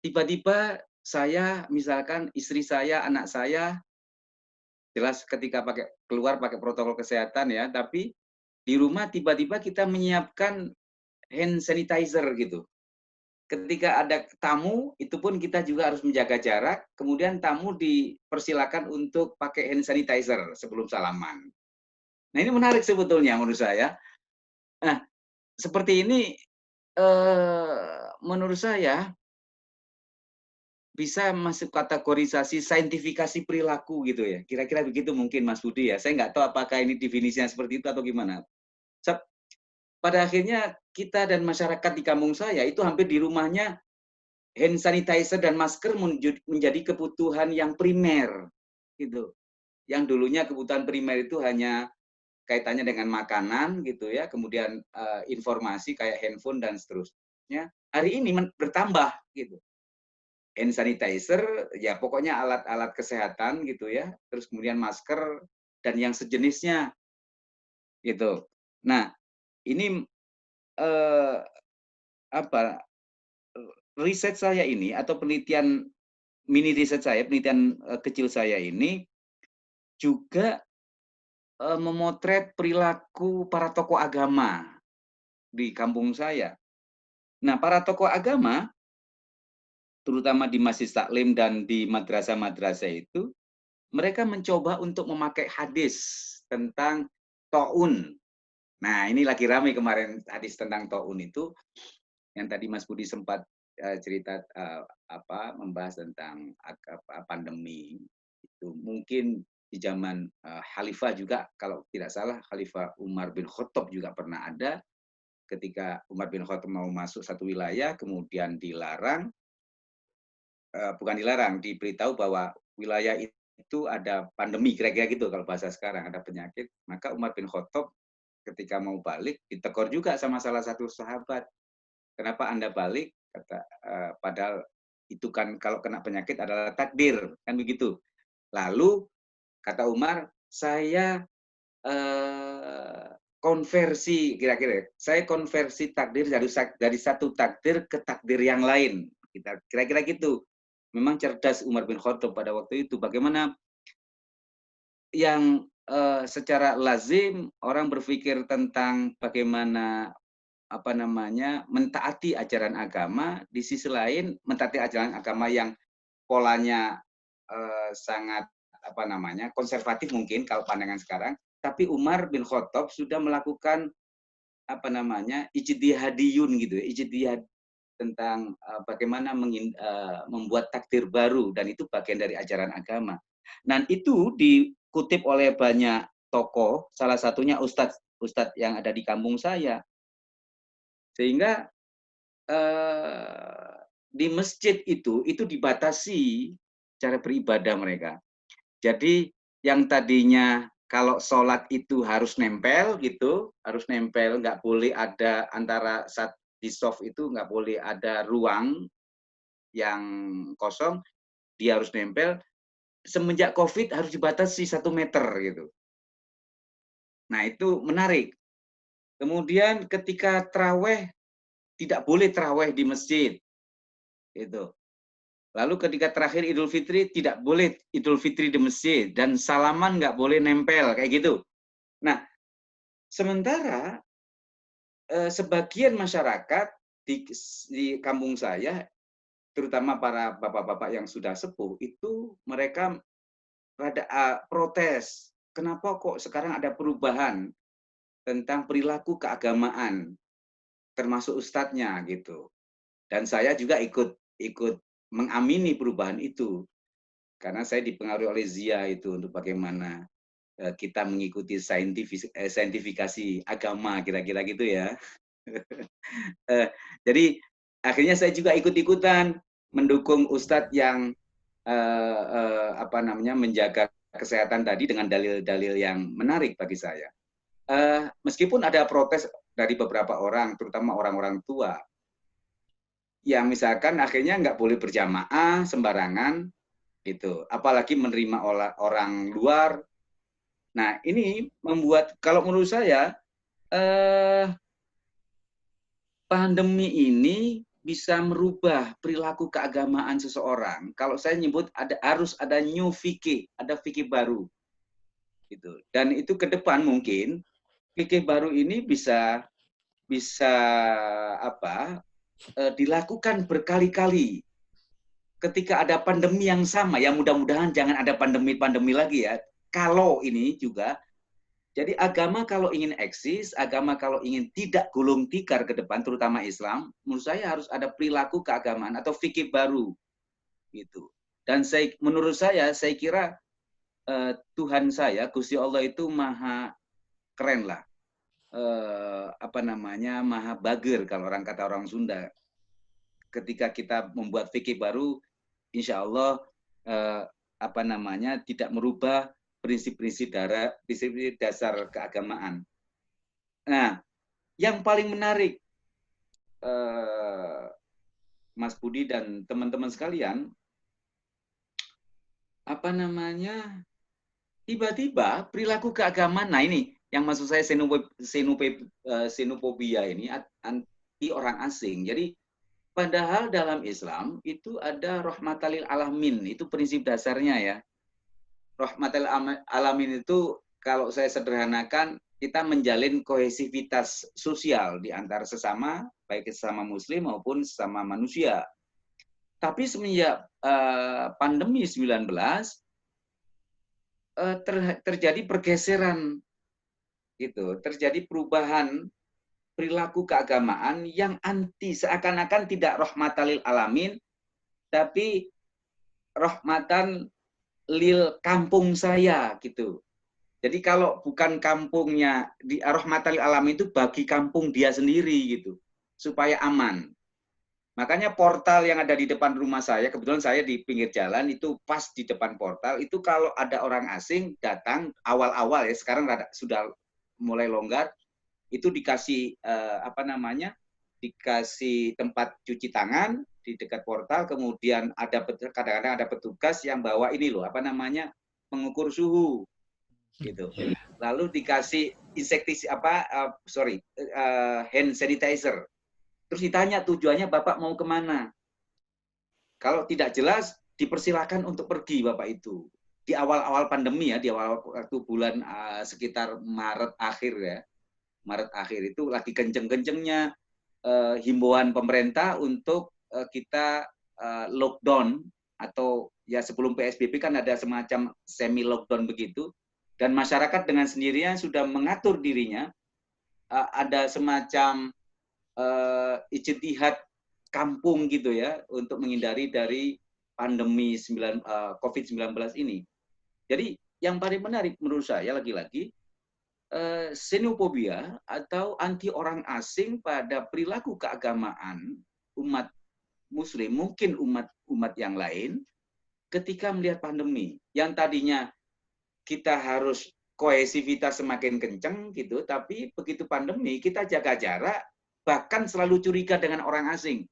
tiba-tiba saya, misalkan istri saya, anak saya, jelas ketika keluar pakai protokol kesehatan ya, tapi di rumah tiba-tiba kita menyiapkan hand sanitizer gitu. Ketika ada tamu, itu pun kita juga harus menjaga jarak. Kemudian tamu dipersilakan untuk pakai hand sanitizer sebelum salaman. Nah, ini menarik sebetulnya menurut saya. Nah, seperti ini menurut saya bisa masuk kategorisasi saintifikasi perilaku gitu ya. Kira-kira begitu mungkin Mas Budi ya. Saya nggak tahu apakah ini definisinya seperti itu atau gimana. Pada akhirnya kita dan masyarakat di kampung saya itu hampir di rumahnya hand sanitizer dan masker menjadi kebutuhan yang primer gitu. Yang dulunya kebutuhan primer itu hanya kaitannya dengan makanan gitu ya, kemudian informasi kayak handphone dan seterusnya. Hari ini bertambah gitu. Hand sanitizer, ya pokoknya alat-alat kesehatan gitu ya, terus kemudian masker dan yang sejenisnya gitu. Nah, ini apa riset saya ini atau penelitian penelitian kecil saya ini juga memotret perilaku para tokoh agama di kampung saya. Nah, para tokoh agama, terutama di Masjid Taklim dan di madrasah-madrasah itu, mereka mencoba untuk memakai hadis tentang taun. Nah, ini lagi ramai kemarin hadis tentang taun itu, yang tadi Mas Budi sempat cerita membahas tentang pandemi itu. Mungkin di zaman Khalifah juga, kalau tidak salah Khalifah Umar bin Khattab juga pernah ada, ketika Umar bin Khattab mau masuk satu wilayah, kemudian dilarang, bukan dilarang, diberitahu bahwa wilayah itu ada pandemi, kira-kira gitu kalau bahasa sekarang, ada penyakit. Maka Umar bin Khattab ketika mau balik, ditegur juga sama salah satu sahabat. Kenapa Anda balik? Kata, padahal itu kan kalau kena penyakit adalah takdir, kan begitu. Lalu kata Umar, saya konversi, kira-kira saya konversi takdir dari satu takdir ke takdir yang lain, kira-kira gitu. Memang cerdas Umar bin Khattab pada waktu itu. Bagaimana yang secara lazim orang berpikir tentang bagaimana mentaati ajaran agama, di sisi lain mentaati ajaran agama yang polanya sangat konservatif mungkin kalau pandangan sekarang, tapi Umar bin Khattab sudah melakukan ijtihadiyun gitu, ijtihad tentang bagaimana membuat takdir baru, dan itu bagian dari ajaran agama. Dan itu dikutip oleh banyak tokoh, salah satunya ustadz yang ada di kampung saya. Sehingga di masjid itu dibatasi cara beribadah mereka. Jadi yang tadinya kalau sholat itu harus nempel gitu, nggak boleh ada antara di soft itu nggak boleh ada ruang yang kosong, dia harus nempel. Semenjak COVID harus dibatasi 1 meter gitu. Nah itu menarik. Kemudian ketika traweh, tidak boleh traweh di masjid. Itu. Lalu ketika terakhir Idul Fitri, tidak boleh Idul Fitri di masjid, dan salaman nggak boleh nempel, kayak gitu. Nah, sementara sebagian masyarakat di kampung saya, terutama para bapak-bapak yang sudah sepuh, itu mereka rada protes. Kenapa kok sekarang ada perubahan tentang perilaku keagamaan, termasuk ustadznya gitu. Dan saya juga ikut mengamini perubahan itu, karena saya dipengaruhi oleh Zia itu untuk bagaimana kita mengikuti saintifikasi agama, kira-kira gitu ya. Jadi akhirnya saya juga ikut-ikutan mendukung Ustadz yang menjaga kesehatan tadi dengan dalil-dalil yang menarik bagi saya. Meskipun ada protes dari beberapa orang, terutama orang-orang tua, yang misalkan akhirnya nggak boleh berjamaah sembarangan, gitu. Apalagi menerima orang luar. Nah, ini membuat, kalau menurut saya, pandemi ini bisa merubah perilaku keagamaan seseorang, kalau saya nyebut harus ada new fikih, ada fikih baru. Gitu. Dan itu ke depan mungkin fikih baru ini bisa dilakukan berkali-kali. Ketika ada pandemi yang sama, ya mudah-mudahan jangan ada pandemi-pandemi lagi ya. Kalau ini juga, jadi agama kalau ingin eksis, agama kalau ingin tidak gulung tikar ke depan, terutama Islam, menurut saya harus ada perilaku keagamaan atau fikih baru, gitu. Dan menurut saya kira Tuhan saya, Gusti Allah itu maha keren lah, maha bager kalau kata orang Sunda. Ketika kita membuat fikih baru, insya Allah tidak merubah prinsip-prinsip dasar keagamaan. Nah, yang paling menarik, Mas Budi dan teman-teman sekalian, tiba-tiba perilaku keagamaan, nah ini yang maksud saya xenofobia ini, anti orang asing. Jadi padahal dalam Islam itu ada rahmatalil alamin, itu prinsip dasarnya ya. Rahmatalil alamin itu kalau saya sederhanakan, kita menjalin kohesivitas sosial di antara sesama, baik sesama muslim maupun sesama manusia. Tapi semenjak pandemi 19, terjadi pergeseran, gitu, terjadi perubahan perilaku keagamaan yang anti, seakan-akan tidak rahmatalil alamin, tapi rahmatan lil kampung saya, gitu. Jadi kalau bukan kampungnya di rahmatalil alamin itu bagi kampung dia sendiri, gitu, supaya aman. Makanya portal yang ada di depan rumah saya, kebetulan saya di pinggir jalan, itu pas di depan portal, itu kalau ada orang asing datang, awal-awal ya, sekarang sudah mulai longgar, itu dikasih dikasih tempat cuci tangan di dekat portal, kemudian kadang-kadang ada petugas yang bawa ini loh, mengukur suhu, gitu. Lalu dikasih hand sanitizer. Terus ditanya tujuannya Bapak mau kemana? Kalau tidak jelas, dipersilakan untuk pergi Bapak itu. Di awal-awal pandemi ya, di awal waktu bulan sekitar Maret akhir ya. Maret akhir itu lagi kenceng-kencengnya himbauan pemerintah untuk kita lockdown, atau ya sebelum PSBB kan ada semacam semi lockdown begitu, dan masyarakat dengan sendirinya sudah mengatur dirinya, ada semacam ijtihad kampung gitu ya, untuk menghindari dari pandemi COVID-19 ini. Jadi yang paling menarik menurut saya lagi-lagi, xenofobia atau anti orang asing pada perilaku keagamaan umat muslim, mungkin umat yang lain, ketika melihat pandemi yang tadinya kita harus kohesivitas semakin kencang gitu, tapi begitu pandemi kita jaga jarak, bahkan selalu curiga dengan orang asing.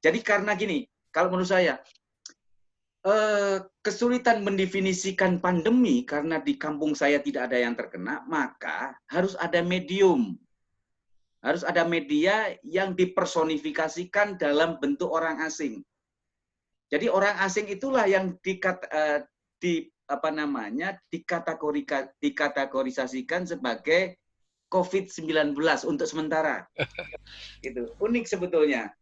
Jadi karena gini, kalau menurut saya, kesulitan mendefinisikan pandemi karena di kampung saya tidak ada yang terkena, maka harus ada medium. Harus ada media yang dipersonifikasikan dalam bentuk orang asing. Jadi orang asing itulah yang dikategorisasikan sebagai COVID-19 untuk sementara. Itu unik sebetulnya.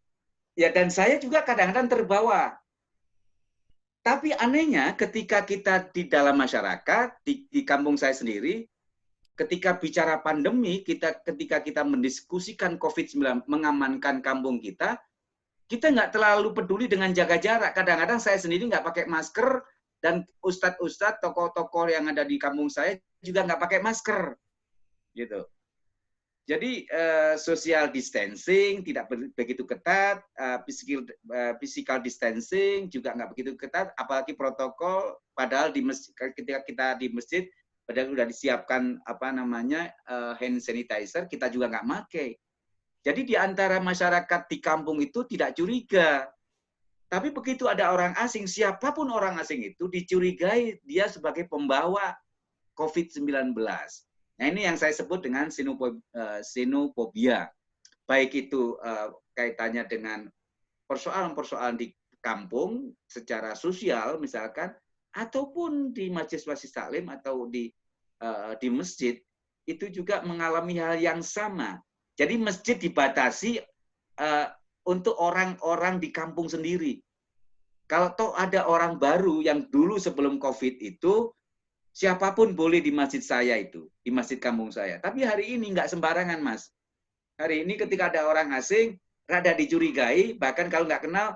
Ya, dan saya juga kadang-kadang terbawa. Tapi anehnya ketika kita di dalam masyarakat, di kampung saya sendiri, ketika bicara pandemi, ketika kita mendiskusikan COVID-19, mengamankan kampung kita nggak terlalu peduli dengan jaga jarak. Kadang-kadang saya sendiri nggak pakai masker, dan ustadz-ustadz, tokoh-tokoh yang ada di kampung saya juga nggak pakai masker. Gitu. Jadi social distancing tidak begitu ketat, physical distancing juga nggak begitu ketat, apalagi protokol. Padahal ketika kita di masjid, padahal sudah disiapkan hand sanitizer, kita juga nggak pakai. Jadi di antara masyarakat di kampung itu tidak curiga. Tapi begitu ada orang asing, siapapun orang asing itu dicurigai dia sebagai pembawa COVID-19. Nah, ini yang saya sebut dengan xenofobia. Baik itu kaitannya dengan persoalan-persoalan di kampung secara sosial misalkan, ataupun di majelis-majelis taklim atau di masjid, itu juga mengalami hal yang sama. Jadi masjid dibatasi untuk orang-orang di kampung sendiri. Kalau toh ada orang baru yang dulu sebelum COVID itu, siapapun boleh di masjid saya itu, di masjid kampung saya. Tapi hari ini nggak sembarangan, Mas. Hari ini ketika ada orang asing, rada dicurigai, bahkan kalau nggak kenal,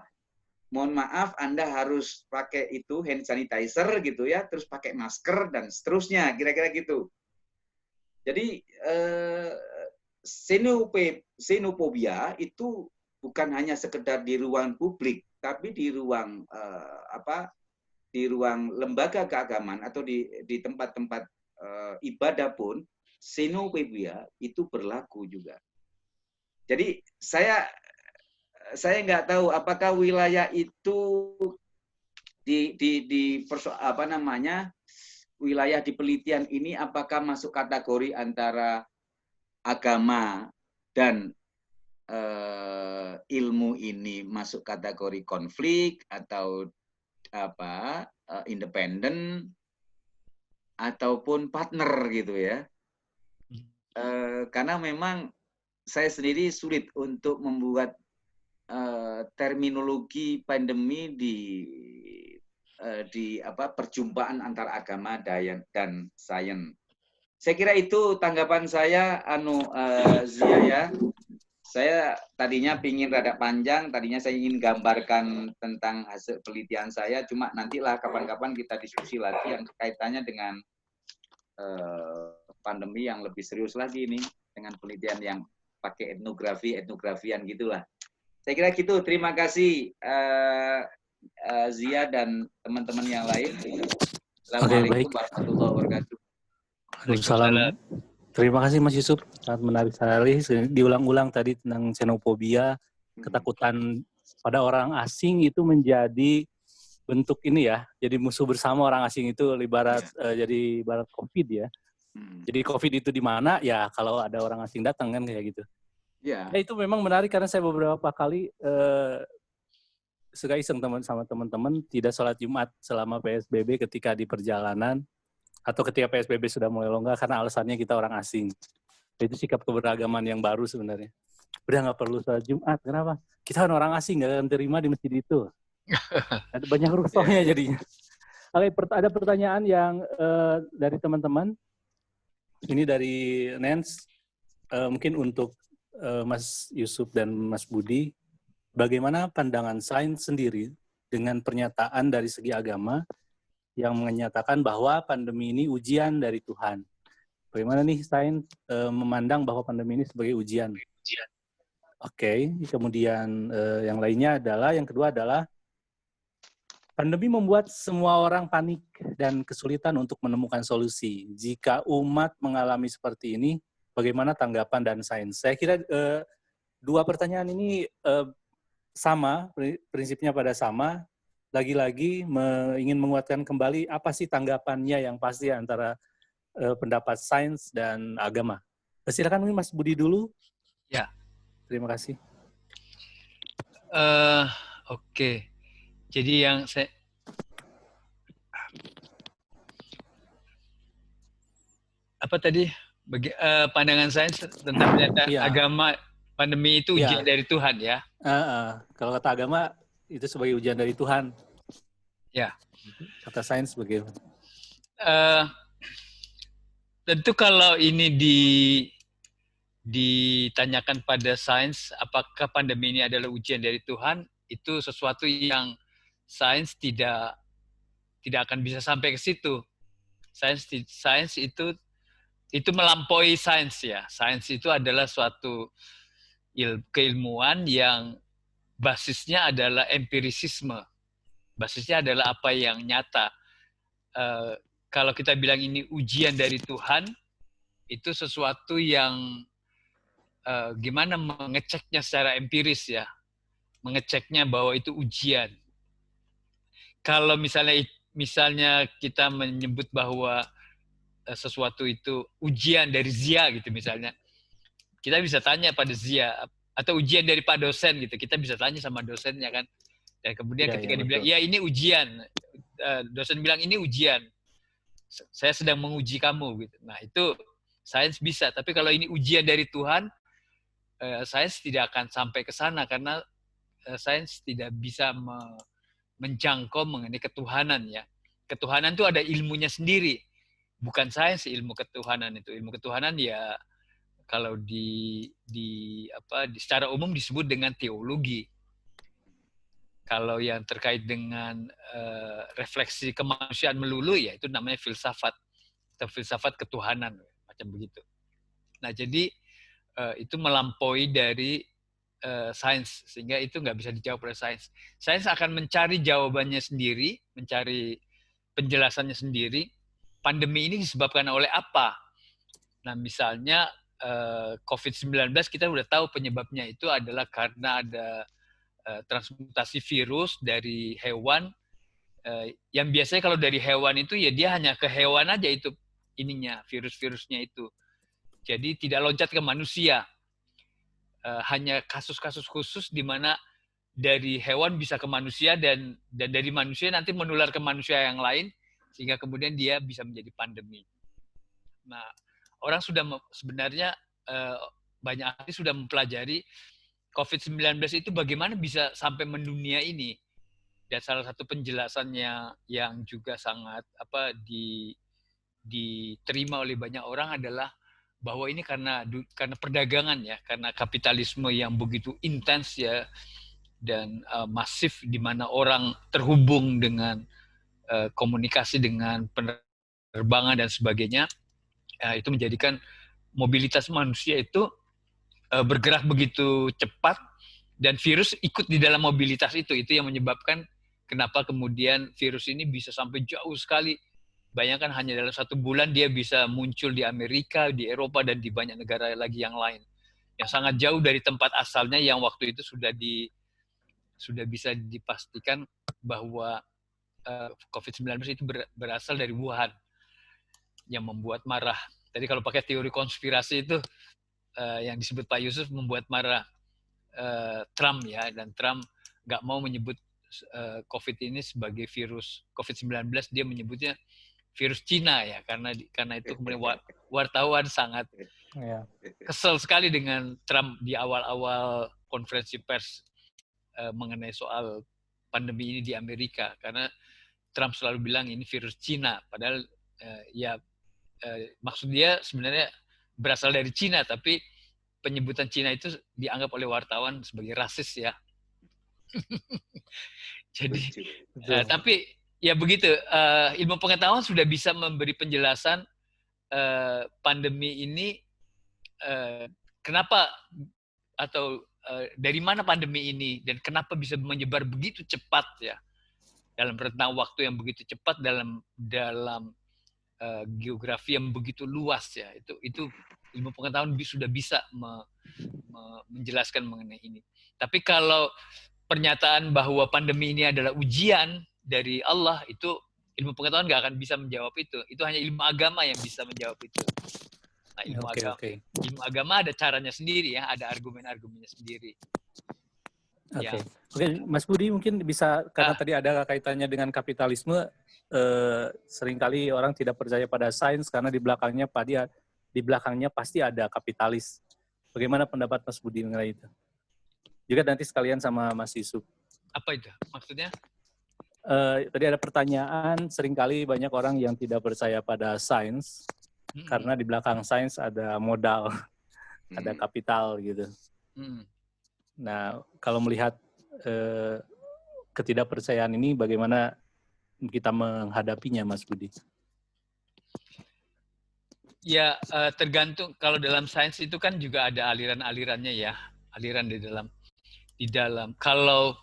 mohon maaf, Anda harus pakai itu hand sanitizer gitu ya, terus pakai masker dan seterusnya, kira-kira gitu. Jadi xenofobia itu bukan hanya sekedar di ruang publik, tapi di ruang di ruang lembaga keagamaan atau di tempat-tempat ibadah pun xenofobia itu berlaku juga. Jadi saya nggak tahu apakah wilayah itu wilayah di penelitian ini apakah masuk kategori antara agama dan ilmu ini masuk kategori konflik atau independen ataupun partner gitu ya. Karena memang saya sendiri sulit untuk membuat terminologi pandemi di perjumpaan antara agama dan sains. Saya kira itu tanggapan saya, Zia ya. Saya tadinya pingin rada panjang, tadinya saya ingin gambarkan tentang hasil penelitian saya, cuma nantilah kapan-kapan kita diskusi lagi yang kaitannya dengan pandemi yang lebih serius lagi nih, dengan penelitian yang pakai etnografian gitulah. Saya kira gitu. Terima kasih Zia dan teman-teman yang lain. Assalamualaikum warahmatullahi wabarakatuh. Waalaikumsalam. Terima kasih Mas Yusuf, sangat menarik sekali. Diulang-ulang tadi tentang xenofobia, ketakutan pada orang asing itu menjadi bentuk ini ya, jadi musuh bersama orang asing itu jadi ibarat COVID ya. Jadi COVID itu di mana? Ya kalau ada orang asing datang kan kayak gitu. Ya itu memang menarik karena saya beberapa kali suka iseng sama teman-teman tidak sholat Jumat selama PSBB ketika di perjalanan atau ketika PSBB sudah mulai longgar karena alasannya kita orang asing. Itu sikap keberagaman yang baru sebenarnya. Udah nggak perlu sholat Jumat, kenapa? Kita kan orang asing, nggak akan terima di masjid itu. Ada banyak rusuhnya jadinya. Oke, ada pertanyaan yang dari teman-teman. Ini dari Nens. Mungkin untuk Mas Yusuf dan Mas Budi, bagaimana pandangan sains sendiri dengan pernyataan dari segi agama yang menyatakan bahwa pandemi ini ujian dari Tuhan? Bagaimana nih sains memandang bahwa pandemi ini sebagai ujian? Oke, kemudian yang lainnya adalah, yang kedua adalah, pandemi membuat semua orang panik dan kesulitan untuk menemukan solusi. Jika umat mengalami seperti ini, bagaimana tanggapan dan sains? Saya kira dua pertanyaan ini sama, prinsipnya pada sama. Lagi-lagi ingin menguatkan kembali apa sih tanggapannya yang pasti antara pendapat sains dan agama. Silakan Mas Budi dulu. Ya. Terima kasih. Oke. Jadi yang saya apa tadi pandangan sains tentang pernyataan agama pandemi itu ujian dari Tuhan ya. Kalau kata agama itu sebagai ujian dari Tuhan. Ya. Kata sains bagaimana? Tentu kalau ini ditanyakan pada sains, apakah pandemi ini adalah ujian dari Tuhan, itu sesuatu yang sains tidak akan bisa sampai ke situ. Sains itu melampaui sains ya. Sains itu adalah suatu keilmuan yang basisnya adalah empirisisme. Basisnya adalah apa yang nyata. Kalau kita bilang ini ujian dari Tuhan, itu sesuatu yang gimana mengeceknya secara empiris ya. Mengeceknya bahwa itu ujian. Kalau misalnya kita menyebut bahwa sesuatu itu ujian dari Zia gitu misalnya, kita bisa tanya pada Zia, atau ujian dari Pak dosen gitu. Kita bisa tanya sama dosennya kan. Dan kemudian Ya, ketika ya, dibilang, betul. ya ini ujian, dosen bilang ini ujian, saya sedang menguji kamu gitu. Nah itu sains bisa, tapi kalau ini ujian dari Tuhan, sains tidak akan sampai ke sana karena sains tidak bisa menjangkau mengenai ketuhanan ya. Ketuhanan itu ada ilmunya sendiri, bukan sains ilmu ketuhanan itu. Ilmu ketuhanan ya kalau di secara umum disebut dengan teologi. Kalau yang terkait dengan refleksi kemanusiaan melulu ya itu namanya filsafat atau filsafat ketuhanan macam begitu. Nah jadi itu melampaui dari sains sehingga itu nggak bisa dijawab oleh sains. Sains akan mencari jawabannya sendiri, mencari penjelasannya sendiri. Pandemi ini disebabkan oleh apa? Nah misalnya COVID-19 kita udah tahu penyebabnya itu adalah karena ada transmutasi virus dari hewan yang biasanya kalau dari hewan itu ya dia hanya ke hewan aja itu ininya virus-virusnya itu. Jadi tidak loncat ke manusia. Hanya kasus-kasus khusus di mana dari hewan bisa ke manusia dan dari manusia nanti menular ke manusia yang lain sehingga kemudian dia bisa menjadi pandemi. Nah, orang sudah sebenarnya banyak ahli sudah mempelajari COVID-19 itu bagaimana bisa sampai mendunia ini. Dan salah satu penjelasannya yang juga sangat diterima oleh banyak orang adalah bahwa ini karena perdagangan ya, karena kapitalisme yang begitu intens ya dan masif di mana orang terhubung dengan komunikasi dengan penerbangan dan sebagainya, itu menjadikan mobilitas manusia itu bergerak begitu cepat dan virus ikut di dalam mobilitas itu yang menyebabkan kenapa kemudian virus ini bisa sampai jauh sekali. Bayangkan hanya dalam 1 bulan dia bisa muncul di Amerika, di Eropa dan di banyak negara lagi yang lain yang sangat jauh dari tempat asalnya yang waktu itu sudah bisa dipastikan bahwa COVID-19 itu berasal dari Wuhan yang membuat marah. Jadi kalau pakai teori konspirasi itu yang disebut Pak Yusuf membuat marah Trump ya, dan Trump nggak mau menyebut COVID ini sebagai virus COVID-19, dia menyebutnya virus Cina ya, karena itu kemudian wartawan sangat kesel sekali dengan Trump di awal-awal konferensi pers mengenai soal pandemi ini di Amerika, karena Trump selalu bilang ini virus Cina, padahal maksud dia sebenarnya berasal dari Cina, tapi penyebutan Cina itu dianggap oleh wartawan sebagai rasis ya. Jadi, tapi ya begitu, ilmu pengetahuan sudah bisa memberi penjelasan pandemi ini kenapa atau dari mana pandemi ini dan kenapa bisa menyebar begitu cepat ya dalam rentang waktu yang begitu cepat dalam geografi yang begitu luas ya. Itu ilmu pengetahuan sudah bisa menjelaskan mengenai ini. Tapi kalau pernyataan bahwa pandemi ini adalah ujian dari Allah, itu ilmu pengetahuan nggak akan bisa menjawab itu. Itu hanya ilmu agama yang bisa menjawab itu. Nah, ilmu agama ada caranya sendiri ya, ada argumen-argumennya sendiri. Oke, Mas Budi mungkin bisa, karena tadi ada kaitannya dengan kapitalisme, seringkali orang tidak percaya pada sains karena di belakangnya pasti ada kapitalis. Bagaimana pendapat Mas Budi mengenai itu? Juga nanti sekalian sama Mas Yusuf. Apa itu maksudnya? Tadi ada pertanyaan, seringkali banyak orang yang tidak percaya pada sains, karena di belakang sains ada modal, ada kapital gitu. Nah, kalau melihat ketidakpercayaan ini, bagaimana kita menghadapinya, Mas Budi? Ya, tergantung. Kalau dalam sains itu kan juga ada aliran-alirannya ya, aliran di dalam. Kalau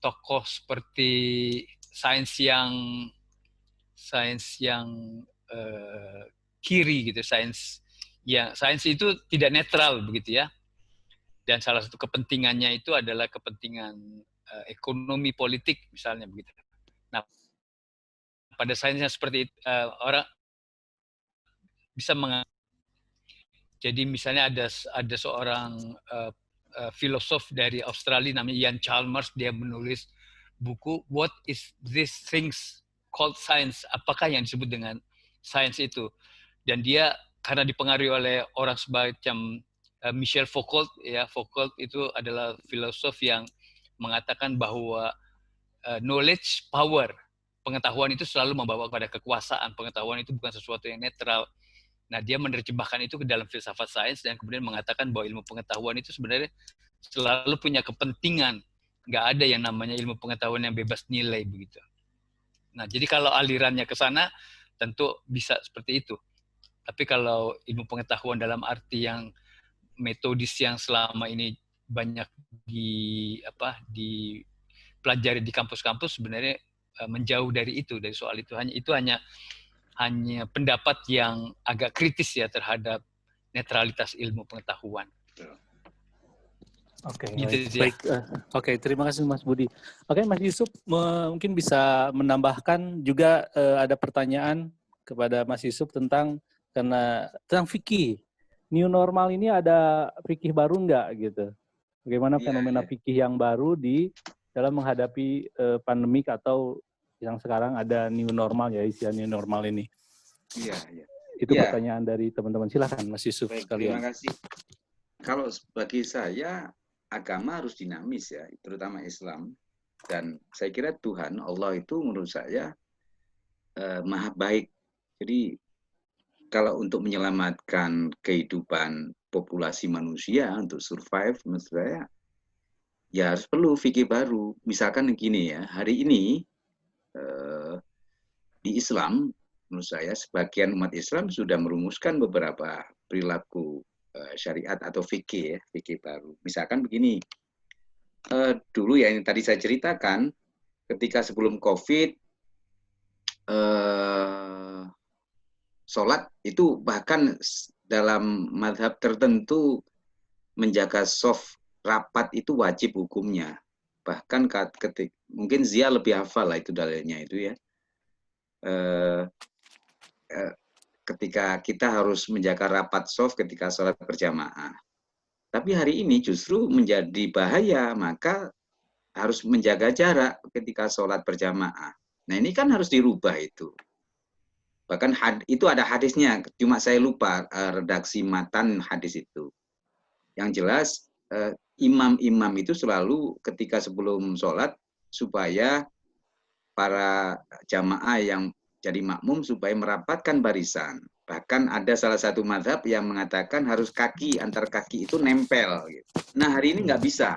tokoh seperti sains yang kiri gitu, sains itu tidak netral begitu ya. Dan salah satu kepentingannya itu adalah kepentingan ekonomi politik misalnya begitu. Nah, pada sains yang seperti itu, orang bisa Jadi misalnya ada seorang filosof dari Australia namanya Ian Chalmers, dia menulis buku What is this things called science? Apakah yang disebut dengan sains itu? Dan dia karena dipengaruhi oleh orang semacam Michel Foucault, ya Foucault itu adalah filosof yang mengatakan bahwa knowledge power, pengetahuan itu selalu membawa kepada kekuasaan, pengetahuan itu bukan sesuatu yang netral. Nah, dia menerjemahkan itu ke dalam filsafat sains dan kemudian mengatakan bahwa ilmu pengetahuan itu sebenarnya selalu punya kepentingan. Nggak ada yang namanya ilmu pengetahuan yang bebas nilai begitu. Nah, jadi kalau alirannya ke sana, tentu bisa seperti itu. Tapi kalau ilmu pengetahuan dalam arti yang metodis yang selama ini banyak dipelajari di kampus-kampus, sebenarnya menjauh dari itu, dari soal itu. Hanya pendapat yang agak kritis ya terhadap netralitas ilmu pengetahuan. Oke, Gitu, baik. Oke, terima kasih Mas Budi. Oke, Mas Yusuf mungkin bisa menambahkan juga ada pertanyaan kepada Mas Yusuf tentang fikih. New normal ini ada fikih baru nggak gitu? Bagaimana fenomena fikih yang baru di dalam menghadapi pandemik atau yang sekarang ada new normal ya, istilah new normal ini. Iya. Itu pertanyaan dari teman-teman. Silakan Mas Yusuf sekalian. Terima kasih. Kalau bagi saya agama harus dinamis ya, terutama Islam. Dan saya kira Tuhan Allah itu menurut saya maha baik. Jadi kalau untuk menyelamatkan kehidupan populasi manusia untuk survive, menurut saya ya harus perlu fikih baru. Misalkan gini ya, hari ini di Islam, menurut saya sebagian umat Islam sudah merumuskan beberapa perilaku syariat atau fikih ya, fikih baru. Misalkan begini, dulu ya yang tadi saya ceritakan, ketika sebelum COVID, sholat itu bahkan dalam mazhab tertentu menjaga soft rapat itu wajib hukumnya. Bahkan mungkin Zia lebih hafal lah itu dalilnya itu ya. Ketika kita harus menjaga rapat soft ketika sholat berjamaah. Tapi hari ini justru menjadi bahaya, maka harus menjaga jarak ketika sholat berjamaah. Nah ini kan harus dirubah itu. Bahkan itu ada hadisnya, cuma saya lupa redaksi matan hadis itu. Yang jelas imam-imam itu selalu ketika sebelum sholat supaya para jamaah yang jadi makmum supaya merapatkan barisan. Bahkan ada salah satu mazhab yang mengatakan harus antar kaki itu nempel. Nah hari ini nggak bisa.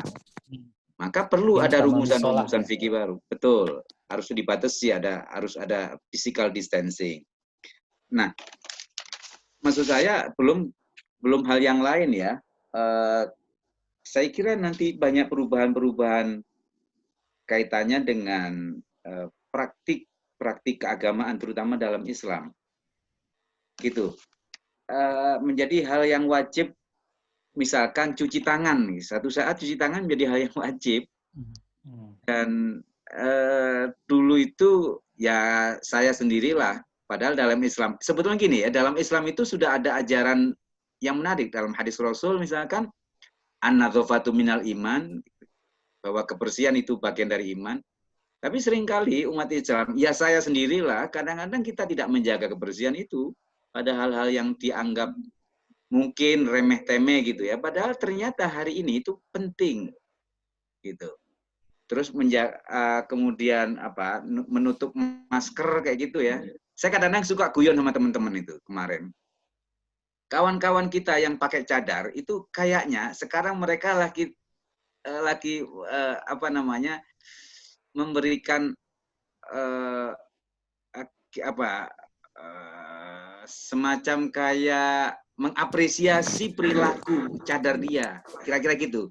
Maka perlu ada rumusan-rumusan fikih baru. Betul. Harus dibatasi, harus ada physical distancing. Nah, maksud saya belum hal yang lain ya. Saya kira nanti banyak perubahan-perubahan kaitannya dengan praktik keagamaan terutama dalam Islam. Gitu. Menjadi hal yang wajib, misalkan cuci tangan. Satu saat cuci tangan menjadi hal yang wajib. Dan dulu itu ya saya sendirilah. Padahal dalam Islam, sebetulnya gini ya, dalam Islam itu sudah ada ajaran yang menarik. Dalam hadis Rasul misalkan, an-nadzafatu minal iman, bahwa kebersihan itu bagian dari iman. Tapi seringkali umat Islam, ya saya sendirilah, kadang-kadang kita tidak menjaga kebersihan itu pada hal-hal yang dianggap mungkin remeh-temeh gitu ya. Padahal ternyata hari ini itu penting gitu. Terus kemudian menutup masker kayak gitu ya. Saya kadang-kadang suka guyon sama teman-teman itu kemarin. Kawan-kawan kita yang pakai cadar itu kayaknya sekarang mereka lagi memberikan semacam kayak mengapresiasi perilaku cadar dia, kira-kira gitu.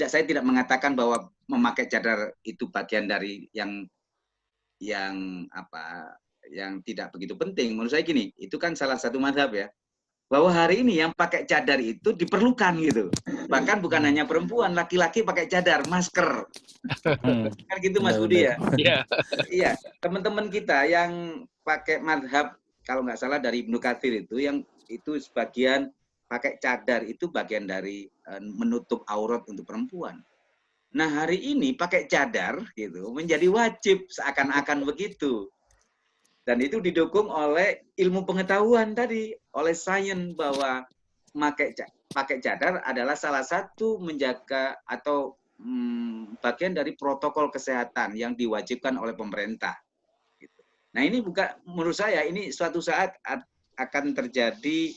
Saya tidak mengatakan bahwa memakai cadar itu bagian dari yang tidak begitu penting. Menurut saya gini, itu kan salah satu mazhab ya, bahwa hari ini yang pakai cadar itu diperlukan gitu. Bahkan bukan hanya perempuan, laki-laki pakai cadar, masker. Kan gitu Mas Budi ya? Iya. Teman-teman kita yang pakai mazhab, kalau nggak salah dari Ibnu Katsir itu, yang itu sebagian pakai cadar itu bagian dari menutup aurat untuk perempuan. Nah, hari ini pakai cadar gitu menjadi wajib, seakan-akan begitu. Dan itu didukung oleh ilmu pengetahuan tadi, oleh sains, bahwa pakai cadar adalah salah satu menjaga atau bagian dari protokol kesehatan yang diwajibkan oleh pemerintah. Nah, ini bukan, menurut saya ini suatu saat akan terjadi,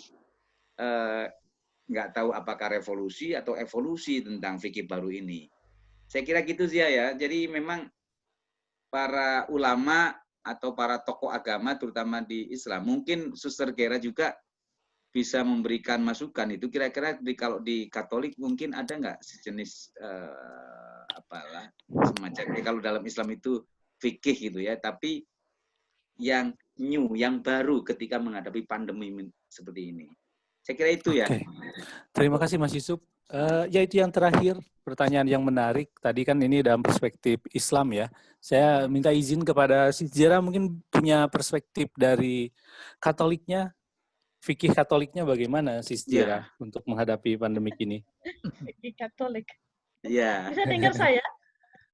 nggak tahu apakah revolusi atau evolusi tentang fikih baru ini. Saya kira gitu sih ya. Jadi memang para ulama atau para tokoh agama terutama di Islam, mungkin Suster Gera juga bisa memberikan masukan. Itu kira-kira kalau di Katolik mungkin ada nggak sejenis apalah semacamnya, kalau dalam Islam itu fikih gitu ya, tapi yang new, yang baru ketika menghadapi pandemi seperti ini. Saya kira itu ya. Terima kasih Mas Yusuf. Ya itu yang terakhir, pertanyaan yang menarik. Tadi kan ini dalam perspektif Islam ya. Saya minta izin kepada Sis Jera, mungkin punya perspektif dari Katoliknya, fikih Katoliknya bagaimana Sis Jera untuk menghadapi pandemi ini? Fikih Katolik. Iya. Bisa dengar saya?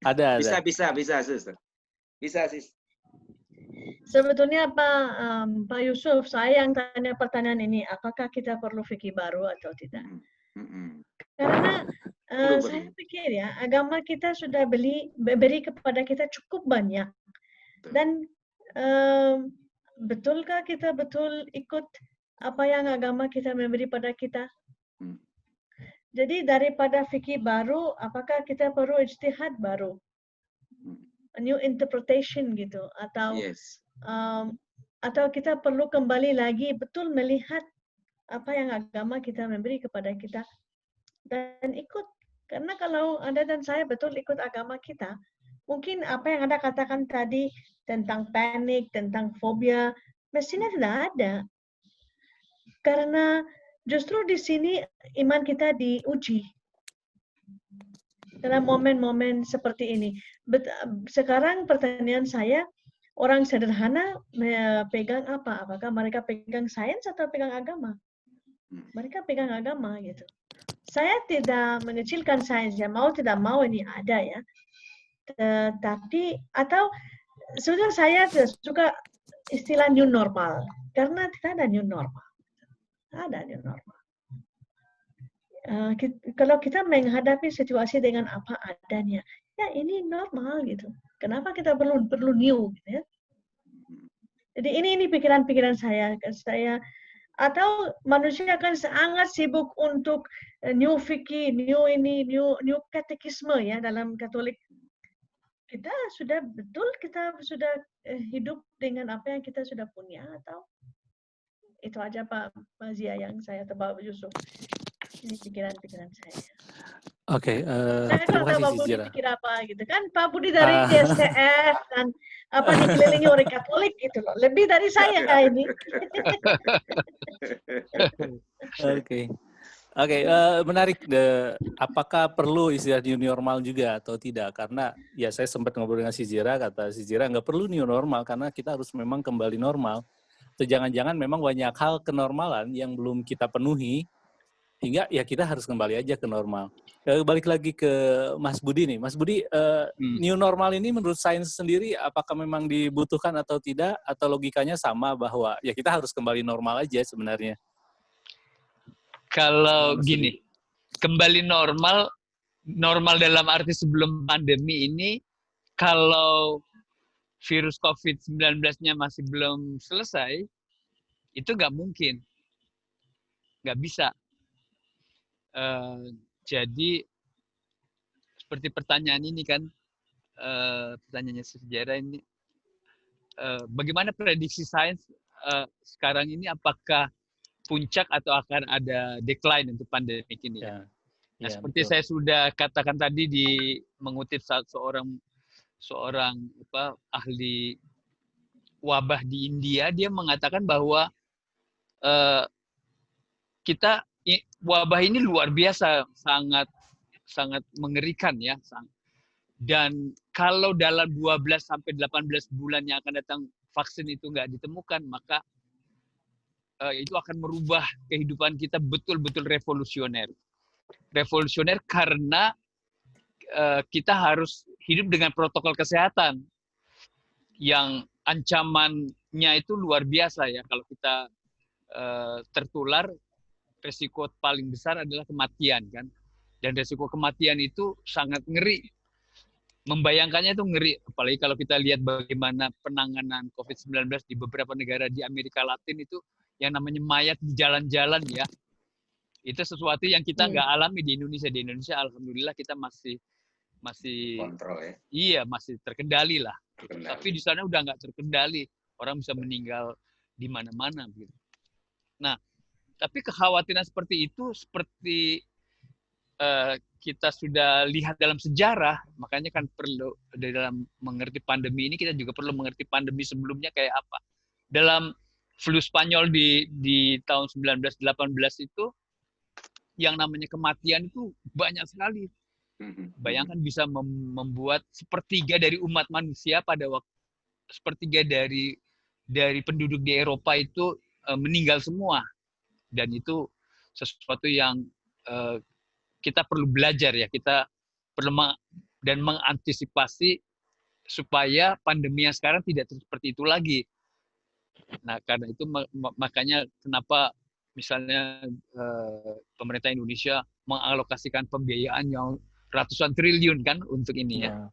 Ada. Bisa, Suster. Bisa, Sis. Sebetulnya Pak Yusuf, saya yang tanya pertanyaan ini, apakah kita perlu fikih baru atau tidak? Karena saya pikir ya, agama kita sudah beri kepada kita cukup banyak. Dan betulkah kita betul ikut apa yang agama kita memberi pada kita? Jadi daripada fikih baru, apakah kita perlu ijtihad baru? A new interpretation gitu, atau atau kita perlu kembali lagi betul melihat apa yang agama kita memberi kepada kita dan ikut. Karena kalau Anda dan saya betul ikut agama kita, mungkin apa yang Anda katakan tadi tentang panik, tentang fobia, mestinya tidak ada. Karena justru di sini iman kita diuji dalam momen-momen seperti ini. Sekarang pertanyaan saya, orang sederhana pegang apa? Apakah mereka pegang sains atau pegang agama? Mereka pegang agama gitu. Saya tidak mengecilkan sains ya, mau tidak mau ini ada ya. Tapi atau sebetulnya saya tidak suka istilah new normal karena tidak ada new normal. Ada new normal. Kalau kita menghadapi situasi dengan apa adanya, ya ini normal gitu. Kenapa kita perlu new gitu ya? Jadi ini pikiran-pikiran saya atau manusia akan sangat sibuk untuk new fikih, new katekisme ya dalam Katolik. Kita sudah hidup dengan apa yang kita sudah punya, atau itu aja Pak Zia yang saya tebak Yusuf. Ini pikiran-pikiran saya. Oke, terima kasih Pak Budi pikir apa gitu kan? Pak Budi dari STF dan dikelilingi oleh Katolik gitu loh. Lebih dari saya ini. Oke, menarik. Apakah perlu istilah new normal juga atau tidak? Karena ya saya sempat ngobrol dengan Sizira, kata Sizira nggak perlu new normal karena kita harus memang kembali normal. Atau jangan-jangan memang banyak hal kenormalan yang belum kita penuhi, hingga ya kita harus kembali aja ke normal. Balik lagi ke Mas Budi nih. Mas Budi, new normal ini menurut sains sendiri apakah memang dibutuhkan atau tidak? Atau logikanya sama bahwa ya kita harus kembali normal aja sebenarnya? Kalau gini, kembali normal dalam arti sebelum pandemi ini, kalau virus COVID-19-nya masih belum selesai, itu nggak mungkin. Nggak bisa. Jadi seperti pertanyaan ini kan, pertanyaannya sejarah ini, bagaimana prediksi sains sekarang ini, apakah puncak atau akan ada decline untuk pandemi ini? Nah, seperti betul. Saya sudah katakan tadi mengutip seorang ahli wabah di India, dia mengatakan bahwa wabah ini luar biasa, sangat mengerikan ya. Dan kalau dalam 12 sampai 18 bulan yang akan datang vaksin itu nggak ditemukan, maka itu akan merubah kehidupan kita betul-betul revolusioner. Revolusioner karena kita harus hidup dengan protokol kesehatan yang ancamannya itu luar biasa ya. Kalau kita tertular, resiko paling besar adalah kematian kan. Dan resiko kematian itu sangat ngeri. Membayangkannya itu ngeri, apalagi kalau kita lihat bagaimana penanganan COVID-19 di beberapa negara di Amerika Latin itu yang namanya mayat di jalan-jalan ya. Itu sesuatu yang kita nggak alami di Indonesia. Di Indonesia alhamdulillah kita masih kontrol ya. Iya, masih terkendali lah. Terkendali. Tapi di sana udah nggak terkendali. Orang bisa meninggal di mana-mana gitu. Nah, tapi kekhawatiran seperti itu seperti kita sudah lihat dalam sejarah, makanya kan perlu dalam mengerti pandemi ini kita juga perlu mengerti pandemi sebelumnya kayak apa. Dalam flu Spanyol di tahun 1918 itu yang namanya kematian itu banyak sekali. Bayangkan bisa membuat sepertiga dari umat manusia pada waktu sepertiga dari penduduk di Eropa itu meninggal semua. Dan itu sesuatu yang kita perlu belajar ya, kita perlu dan mengantisipasi supaya pandemi yang sekarang tidak seperti itu lagi. Nah, karena itu makanya kenapa misalnya pemerintah Indonesia mengalokasikan pembiayaan yang ratusan triliun kan untuk ini ya.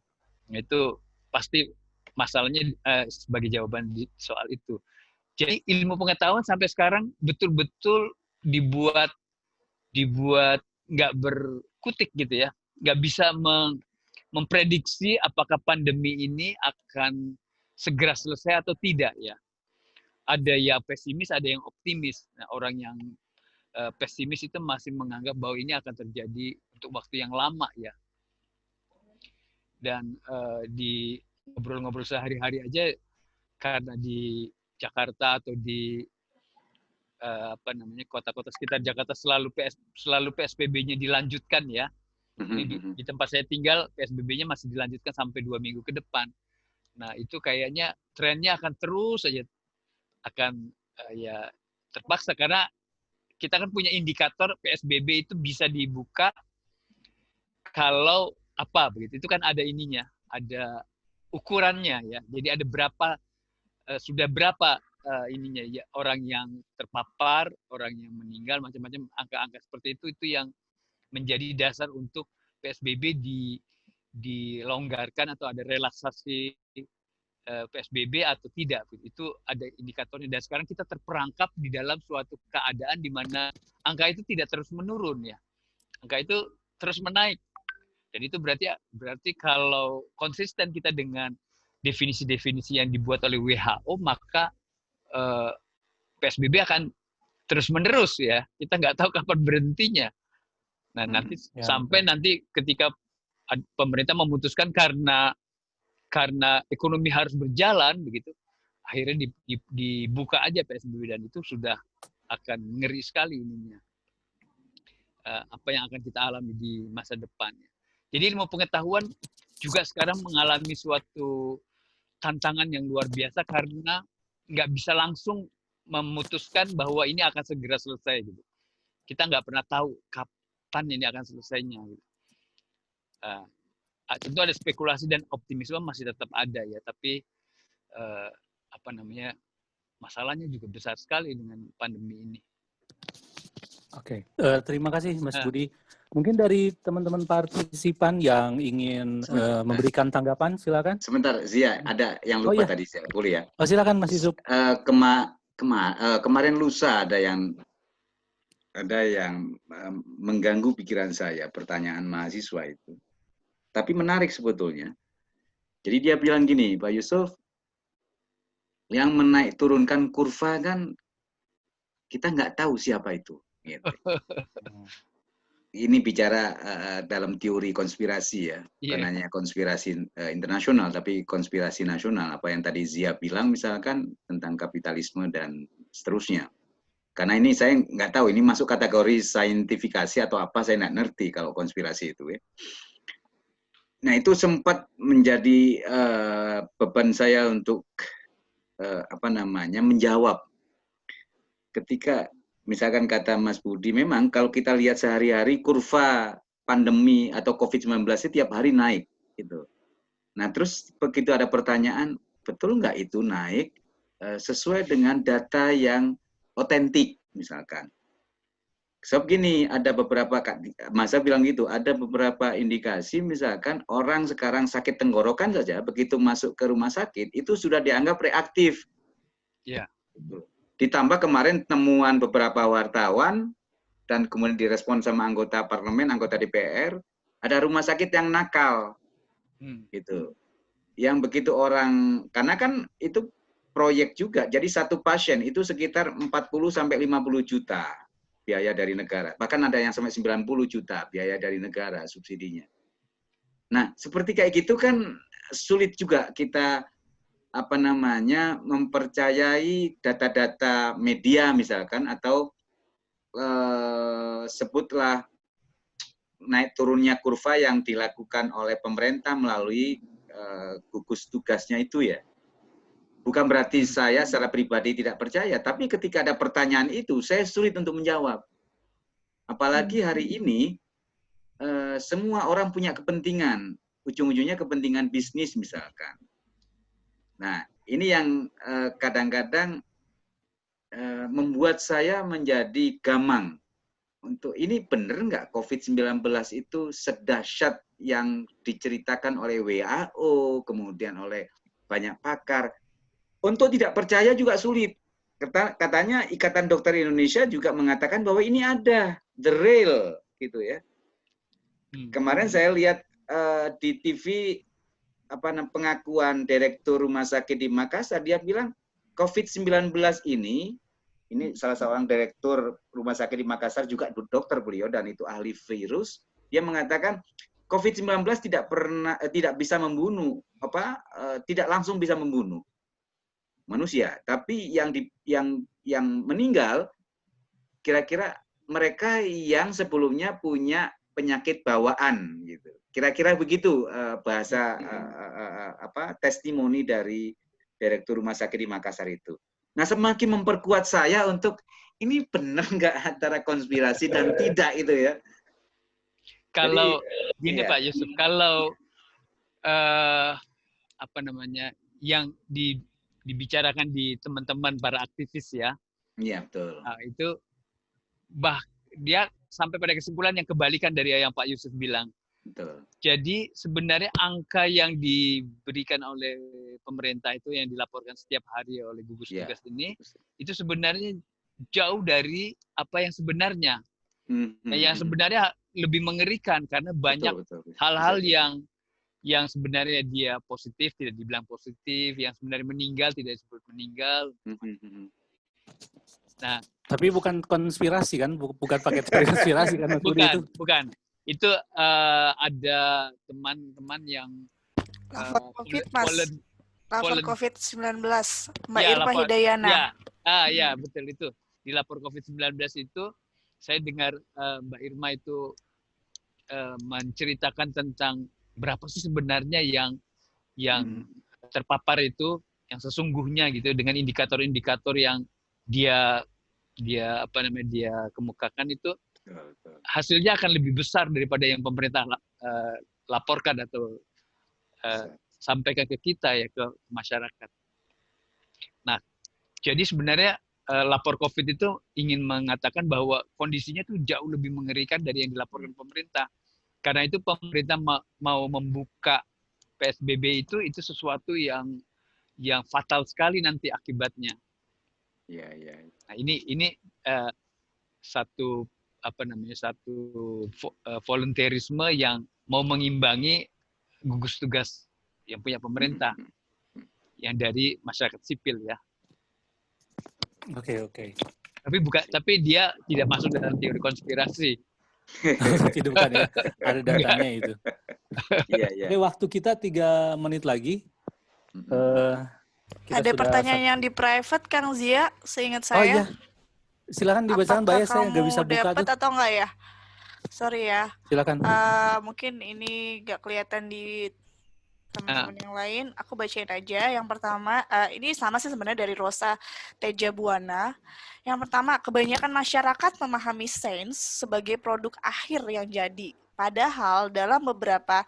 Nah, itu pasti masalahnya sebagai jawaban soal itu. Jadi ilmu pengetahuan sampai sekarang betul-betul dibuat nggak berkutik gitu ya, nggak bisa memprediksi apakah pandemi ini akan segera selesai atau tidak ya. Ada yang pesimis, ada yang optimis. Nah, orang yang pesimis itu masih menganggap bahwa ini akan terjadi untuk waktu yang lama ya. Dan di ngobrol-ngobrol sehari-hari aja, karena di Jakarta atau di kota-kota sekitar Jakarta selalu PSBB-nya dilanjutkan ya. Di tempat saya tinggal PSBB-nya masih dilanjutkan sampai 2 minggu ke depan. Nah, itu kayaknya trennya akan terus saja akan ya terpaksa, karena kita kan punya indikator PSBB itu bisa dibuka kalau apa begitu. Itu kan ada ininya, ada ukurannya ya. Jadi ada berapa sudah berapa ininya ya, orang yang terpapar, orang yang meninggal, macam-macam angka-angka seperti itu yang menjadi dasar untuk PSBB dilonggarkan atau ada relaksasi PSBB atau tidak. Itu ada indikatornya, dan sekarang kita terperangkap di dalam suatu keadaan di mana angka itu tidak terus menurun ya. Angka itu terus menaik. Dan itu berarti kalau konsisten kita dengan definisi-definisi yang dibuat oleh WHO, maka PSBB akan terus-menerus ya. Kita nggak tahu kapan berhentinya. Nah, nanti sampai nanti ketika pemerintah memutuskan karena ekonomi harus berjalan begitu, akhirnya dibuka aja PSBB, dan itu sudah akan ngeri sekali ininya. Apa yang akan kita alami di masa depan. Jadi ilmu pengetahuan juga sekarang mengalami suatu tantangan yang luar biasa karena nggak bisa langsung memutuskan bahwa ini akan segera selesai gitu. Kita nggak pernah tahu kapan ini akan selesainya. Gitu. Tentu ada spekulasi dan optimisme masih tetap ada ya, tapi masalahnya juga besar sekali dengan pandemi ini. Oke, terima kasih Mas Budi. Mungkin dari teman-teman partisipan yang ingin memberikan tanggapan, silakan. Sebentar, Zia, ada yang lupa tadi saya boleh ya? Oh, silakan Mas Yusuf. Kemarin lusa ada yang mengganggu pikiran saya, pertanyaan mahasiswa itu. Tapi menarik sebetulnya. Jadi dia bilang gini, Pak Yusuf, yang menaik turunkan kurva kan kita nggak tahu siapa itu. Gitu. Ini bicara dalam teori konspirasi ya, bukan hanya konspirasi internasional, tapi konspirasi nasional. Apa yang tadi Zia bilang misalkan tentang kapitalisme dan seterusnya. Karena ini saya nggak tahu, ini masuk kategori saintifikasi atau apa, saya nggak ngerti kalau konspirasi itu ya. Nah, itu sempat menjadi beban saya untuk menjawab ketika misalkan kata Mas Budi, memang kalau kita lihat sehari-hari kurva pandemi atau COVID-19 itu tiap hari naik gitu. Nah, terus begitu ada pertanyaan, betul nggak itu naik sesuai dengan data yang otentik misalkan. Sebab gini, ada beberapa, masa bilang gitu, ada beberapa indikasi misalkan orang sekarang sakit tenggorokan saja, begitu masuk ke rumah sakit, itu sudah dianggap reaktif. Iya. Ditambah kemarin temuan beberapa wartawan, dan kemudian direspon sama anggota parlemen, anggota DPR, ada rumah sakit yang nakal. Gitu. Yang begitu orang, karena kan itu proyek juga, jadi satu pasien itu sekitar 40-50 juta biaya dari negara. Bahkan ada yang sampai 90 juta biaya dari negara subsidinya. Nah, seperti kayak gitu kan sulit juga kita mempercayai data-data media misalkan, atau sebutlah naik turunnya kurva yang dilakukan oleh pemerintah melalui gugus tugasnya itu ya. Bukan berarti saya secara pribadi tidak percaya, tapi ketika ada pertanyaan itu, saya sulit untuk menjawab. Apalagi hari ini, semua orang punya kepentingan, ujung-ujungnya kepentingan bisnis misalkan. Nah, ini yang kadang-kadang membuat saya menjadi gamang. Untuk ini benar nggak COVID-19 itu sedahsyat yang diceritakan oleh WHO, kemudian oleh banyak pakar. Untuk tidak percaya juga sulit. Katanya Ikatan Dokter Indonesia juga mengatakan bahwa ini ada, the real, gitu ya. Kemarin saya lihat di TV pengakuan Direktur Rumah Sakit di Makassar, dia bilang COVID-19 ini salah seorang Direktur Rumah Sakit di Makassar, juga dokter beliau dan itu ahli virus, dia mengatakan COVID-19 tidak bisa membunuh, tidak langsung bisa membunuh manusia, tapi yang meninggal kira-kira mereka yang sebelumnya punya penyakit bawaan gitu. Kira-kira begitu bahasa testimoni dari Direktur Rumah Sakit di Makassar itu. Nah, semakin memperkuat saya untuk ini benar nggak antara konspirasi dan tidak itu ya. Kalau gini iya. Pak Yusuf, kalau yang dibicarakan di teman-teman para aktivis ya. Iya, betul. Nah, itu dia sampai pada kesimpulan yang kebalikan dari yang Pak Yusuf bilang. Betul. Jadi sebenarnya angka yang diberikan oleh pemerintah itu yang dilaporkan setiap hari oleh gugus tugas ini itu sebenarnya jauh dari apa yang sebenarnya. Nah, yang sebenarnya lebih mengerikan karena banyak hal-hal yang sebenarnya dia positif tidak dibilang positif, yang sebenarnya meninggal tidak disebut meninggal. Nah, tapi bukan konspirasi kan, bukan pakai konspirasi kan? Bukan. Itu ada teman-teman yang lapor COVID, Mas. Lapor COVID-19, Mbak Irma Hidayana. Ya, betul itu. Di lapor COVID-19 itu saya dengar Mbak Irma itu menceritakan tentang berapa sih sebenarnya yang terpapar itu yang sesungguhnya gitu, dengan indikator-indikator yang dia kemukakan itu hasilnya akan lebih besar daripada yang pemerintah laporkan atau sampaikan ke kita ya, ke masyarakat. Nah, jadi sebenarnya lapor COVID itu ingin mengatakan bahwa kondisinya itu jauh lebih mengerikan dari yang dilaporkan pemerintah. Karena itu pemerintah mau membuka PSBB itu sesuatu yang fatal sekali nanti akibatnya. Iya. Nah, ini satu volunteerisme yang mau mengimbangi gugus tugas yang punya pemerintah, yang dari masyarakat sipil ya. Oke. Tapi dia tidak masuk dalam teori konspirasi. Tidak, bukan ya. Ada datanya itu. Iya. Oke, waktu kita 3 menit lagi. Ada pertanyaan yang di private, Kang Zia, seingat saya. Oh iya. Silakan dibacakan, Mbak ya, saya nggak bisa buka dapat tuh. Atau enggak ya? Sorry ya. Silakan. Mungkin ini nggak kelihatan di teman-teman yang lain. Aku bacain aja. Yang pertama, ini sama sih sebenarnya dari Rosa Teja Buana. Yang pertama, kebanyakan masyarakat memahami sains sebagai produk akhir yang jadi. Padahal dalam beberapa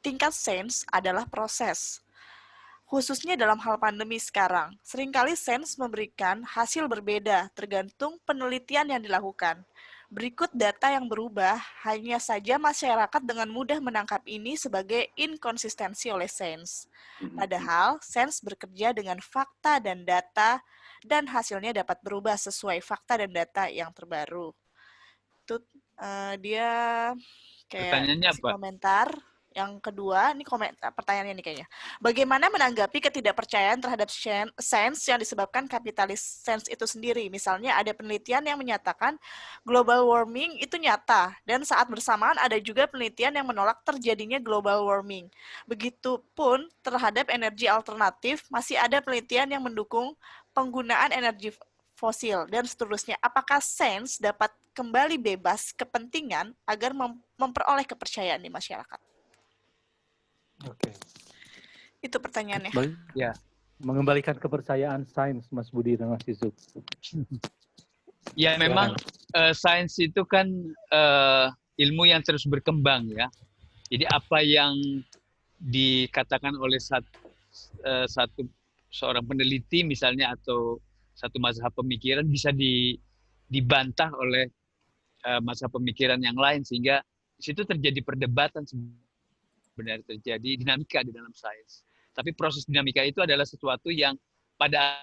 tingkat sains adalah proses. Khususnya dalam hal pandemi sekarang, seringkali sains memberikan hasil berbeda tergantung penelitian yang dilakukan. Berikut data yang berubah, hanya saja masyarakat dengan mudah menangkap ini sebagai inkonsistensi oleh sains. Padahal, sains bekerja dengan fakta dan data, dan hasilnya dapat berubah sesuai fakta dan data yang terbaru. Itu dia kayak kasih komentar. Yang kedua, ini pertanyaannya nih kayaknya. Bagaimana menanggapi ketidakpercayaan terhadap sains yang disebabkan kapitalis sains itu sendiri? Misalnya ada penelitian yang menyatakan global warming itu nyata, dan saat bersamaan ada juga penelitian yang menolak terjadinya global warming. Begitupun terhadap energi alternatif, masih ada penelitian yang mendukung penggunaan energi fosil, dan seterusnya. Apakah sains dapat kembali bebas kepentingan agar memperoleh kepercayaan di masyarakat? Oke. Itu pertanyaannya. Ya. Mengembalikan kepercayaan sains, Mas Budi dan Mas Yusuf. Ya, memang sains itu kan ilmu yang terus berkembang ya. Jadi apa yang dikatakan oleh seorang peneliti misalnya atau satu mazhab pemikiran bisa dibantah oleh mazhab pemikiran yang lain, sehingga di situ terjadi perdebatan, sebenarnya terjadi dinamika di dalam sains. Tapi proses dinamika itu adalah sesuatu yang pada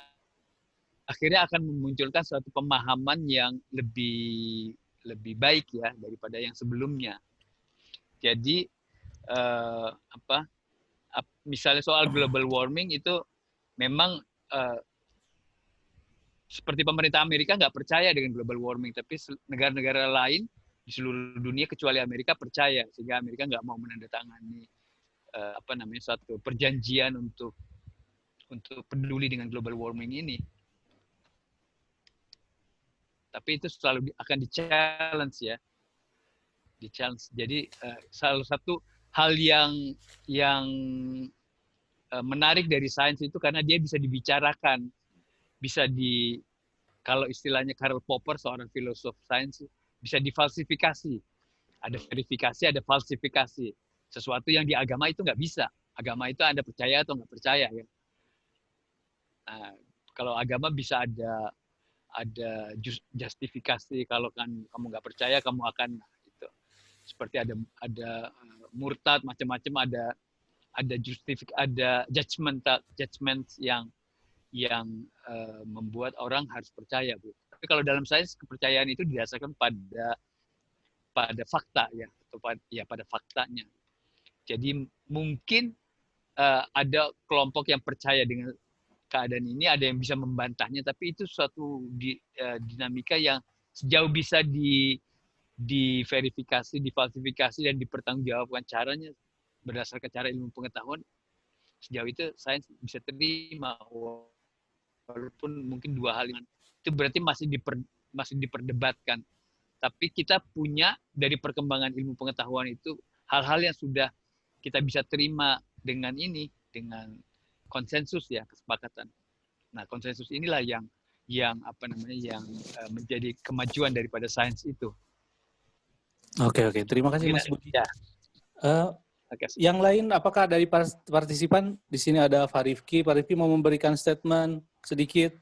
akhirnya akan memunculkan suatu pemahaman yang lebih baik ya daripada yang sebelumnya. Jadi misalnya soal global warming itu memang seperti pemerintah Amerika nggak percaya dengan global warming, tapi negara-negara lain di seluruh dunia kecuali Amerika percaya, sehingga Amerika nggak mau menandatangani suatu perjanjian untuk peduli dengan global warming ini. Tapi itu selalu akan di-challenge ya. Di-challenge. Jadi salah satu hal yang menarik dari sains itu karena dia bisa dibicarakan, bisa kalau istilahnya Karl Popper, seorang filosof sains, bisa difalsifikasi. Ada verifikasi, ada falsifikasi. Sesuatu yang di agama itu nggak bisa. Agama itu Anda percaya atau nggak percaya ya. Nah, kalau agama bisa ada justifikasi, kalau kan kamu nggak percaya kamu akan itu. Seperti ada murtad, macam-macam, ada judgment yang membuat orang harus percaya, Bu. Tapi kalau dalam sains kepercayaan itu didasarkan pada fakta ya, atau pada faktanya. Jadi mungkin ada kelompok yang percaya dengan keadaan ini, ada yang bisa membantahnya, tapi itu suatu dinamika yang sejauh bisa diverifikasi, difalsifikasi, dan dipertanggungjawabkan caranya berdasarkan cara ilmu pengetahuan, sejauh itu sains bisa terima, walaupun mungkin dua hal itu berarti masih diperdebatkan. Tapi kita punya dari perkembangan ilmu pengetahuan itu hal-hal yang sudah kita bisa terima dengan konsensus ya, kesepakatan. Nah, konsensus inilah yang menjadi kemajuan daripada sains itu. Oke. Terima kasih Mas Budi. Ya. Yang lain, apakah dari partisipan di sini ada Farifki? Farifki mau memberikan statement sedikit.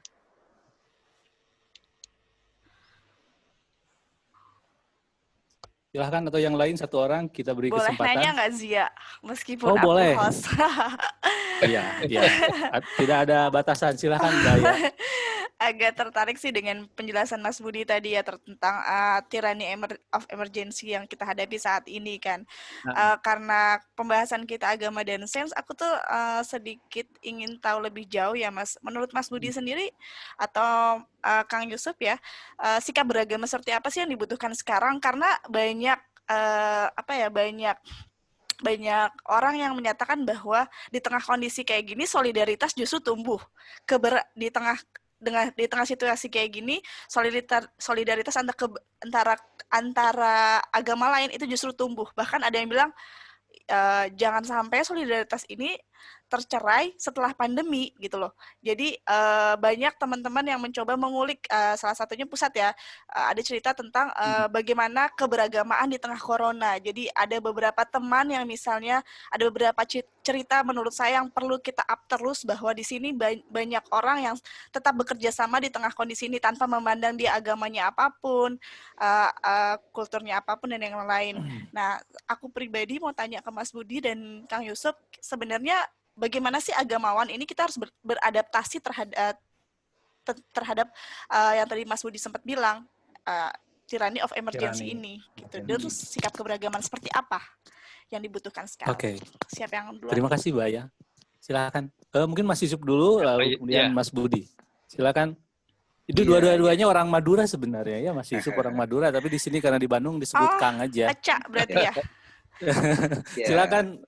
Silahkan, atau yang lain satu orang kita beri boleh kesempatan. Boleh nanya nggak Zia? Meskipun aku boleh. Host. Iya. Tidak ada batasan, silahkan Daya. Agak tertarik sih dengan penjelasan Mas Budi tadi ya tentang tyranny of emergency yang kita hadapi saat ini kan. Karena pembahasan kita agama dan sains, aku tuh sedikit ingin tahu lebih jauh ya Mas. Menurut Mas Budi sendiri atau Kang Yusuf ya, sikap beragama seperti apa sih yang dibutuhkan sekarang? Karena banyak banyak orang yang menyatakan bahwa di tengah kondisi kayak gini solidaritas justru tumbuh. Di tengah situasi kayak gini, solidaritas antara agama lain itu justru tumbuh. Bahkan ada yang bilang jangan sampai solidaritas ini tercerai setelah pandemi gitu loh. Jadi banyak teman-teman yang mencoba mengulik, salah satunya Pusat ya, ada cerita tentang bagaimana keberagamaan di tengah corona. Jadi ada beberapa teman yang misalnya ada beberapa cerita menurut saya yang perlu kita up terus, bahwa di sini banyak orang yang tetap bekerja sama di tengah kondisi ini tanpa memandang dia agamanya apapun, kulturnya apapun dan yang lain. Nah, aku pribadi mau tanya ke Mas Budi dan Kang Yusuf, sebenarnya bagaimana sih agamawan ini kita harus beradaptasi terhadap yang tadi Mas Budi sempat bilang, tyranny of emergency ini gitu. Terus sikap keberagaman seperti apa yang dibutuhkan sekarang? Oke. Siapa yang duluan? Terima kasih, Mbak ya. Silakan. Mungkin Mas Yusuf dulu, lalu kemudian Mas Budi. Silakan. Itu dua-duanya orang Madura sebenarnya ya, Mas Yusuf orang Madura, tapi di sini karena di Bandung disebut Kang aja. Acak berarti ya. Silakan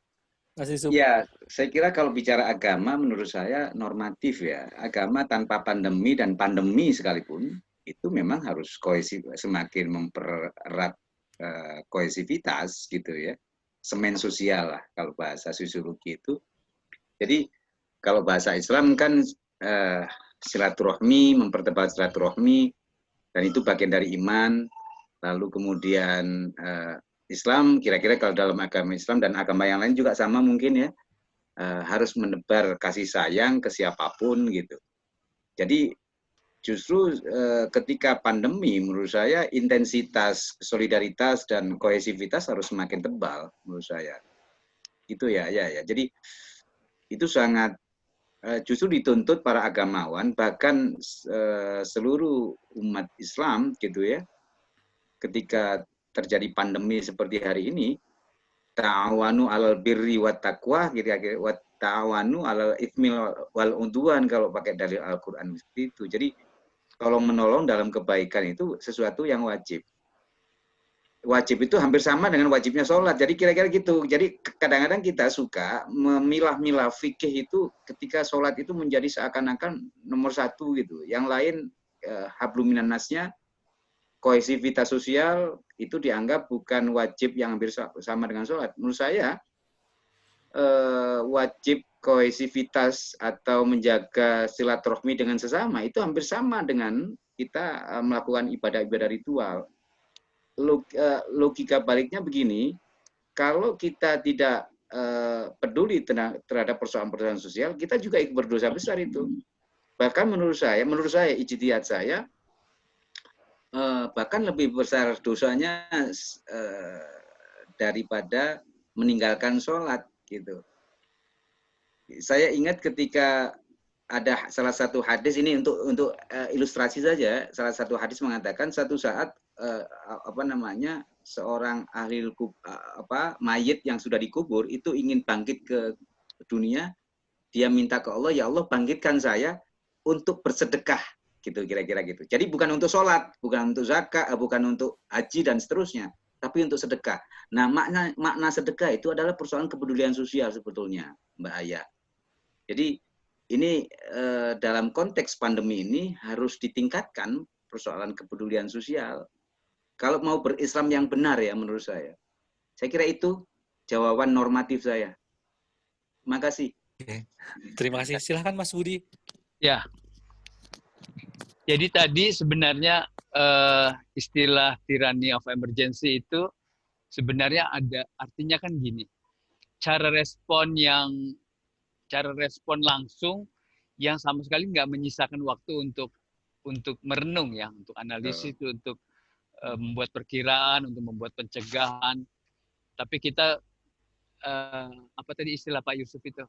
Mas Yusuf. Ya, saya kira kalau bicara agama menurut saya normatif ya. Agama tanpa pandemi dan pandemi sekalipun itu memang harus kohesif, semakin mempererat kohesivitas gitu ya. Semen sosial lah kalau bahasa sosiologi itu. Jadi kalau bahasa Islam kan silaturahmi, mempertebal silaturahmi, dan itu bagian dari iman. Lalu kemudian Islam, kira-kira kalau dalam agama Islam dan agama yang lain juga sama mungkin ya, harus menebar kasih sayang ke siapapun gitu. Jadi justru ketika pandemi menurut saya intensitas solidaritas dan kohesivitas harus semakin tebal menurut saya. Gitu ya. Jadi itu sangat justru dituntut para agamawan, bahkan seluruh umat Islam gitu ya, ketika terjadi pandemi seperti hari ini, ta'awanu 'alal birri wat taqwa, kira-kira wa ta'awanu 'alal itsmi wal udwan kalau pakai dalil Al-Qur'an seperti itu. Jadi tolong menolong dalam kebaikan itu sesuatu yang wajib. Wajib itu hampir sama dengan wajibnya sholat. Jadi kira-kira gitu. Jadi kadang-kadang kita suka memilah-milah fikih itu ketika sholat itu menjadi seakan-akan nomor satu gitu. Yang lain hablum minan nasnya, kohesivitas sosial itu dianggap bukan wajib yang hampir sama dengan sholat. Menurut saya wajib kohesivitas atau menjaga silaturahmi dengan sesama itu hampir sama dengan kita melakukan ibadah-ibadah ritual. Logika baliknya begini, kalau kita tidak peduli terhadap persoalan-persoalan sosial, kita juga berdosa besar itu. Bahkan menurut saya ijtihad saya, bahkan lebih besar dosanya daripada meninggalkan sholat gitu. Saya ingat ketika ada salah satu hadis ini untuk ilustrasi saja, salah satu hadis mengatakan satu saat seorang ahli mayit yang sudah dikubur itu ingin bangkit ke dunia, dia minta ke Allah, ya Allah bangkitkan saya untuk bersedekah. Gitu kira-kira gitu. Jadi bukan untuk sholat, bukan untuk zakat, bukan untuk haji dan seterusnya, tapi untuk sedekah. Nah, makna sedekah itu adalah persoalan kepedulian sosial sebetulnya, Mbak Aya. Jadi ini dalam konteks pandemi ini harus ditingkatkan persoalan kepedulian sosial. Kalau mau berislam yang benar ya menurut saya. Saya kira itu jawaban normatif saya. Terima kasih. Terima kasih. Silahkan Mas Budi. Ya. Jadi tadi sebenarnya istilah tyranny of emergency itu sebenarnya ada artinya kan gini. Cara respon langsung yang sama sekali nggak menyisakan waktu untuk merenung ya, untuk analisis, untuk membuat perkiraan, untuk membuat pencegahan. Tapi kita apa tadi istilah Pak Yusuf itu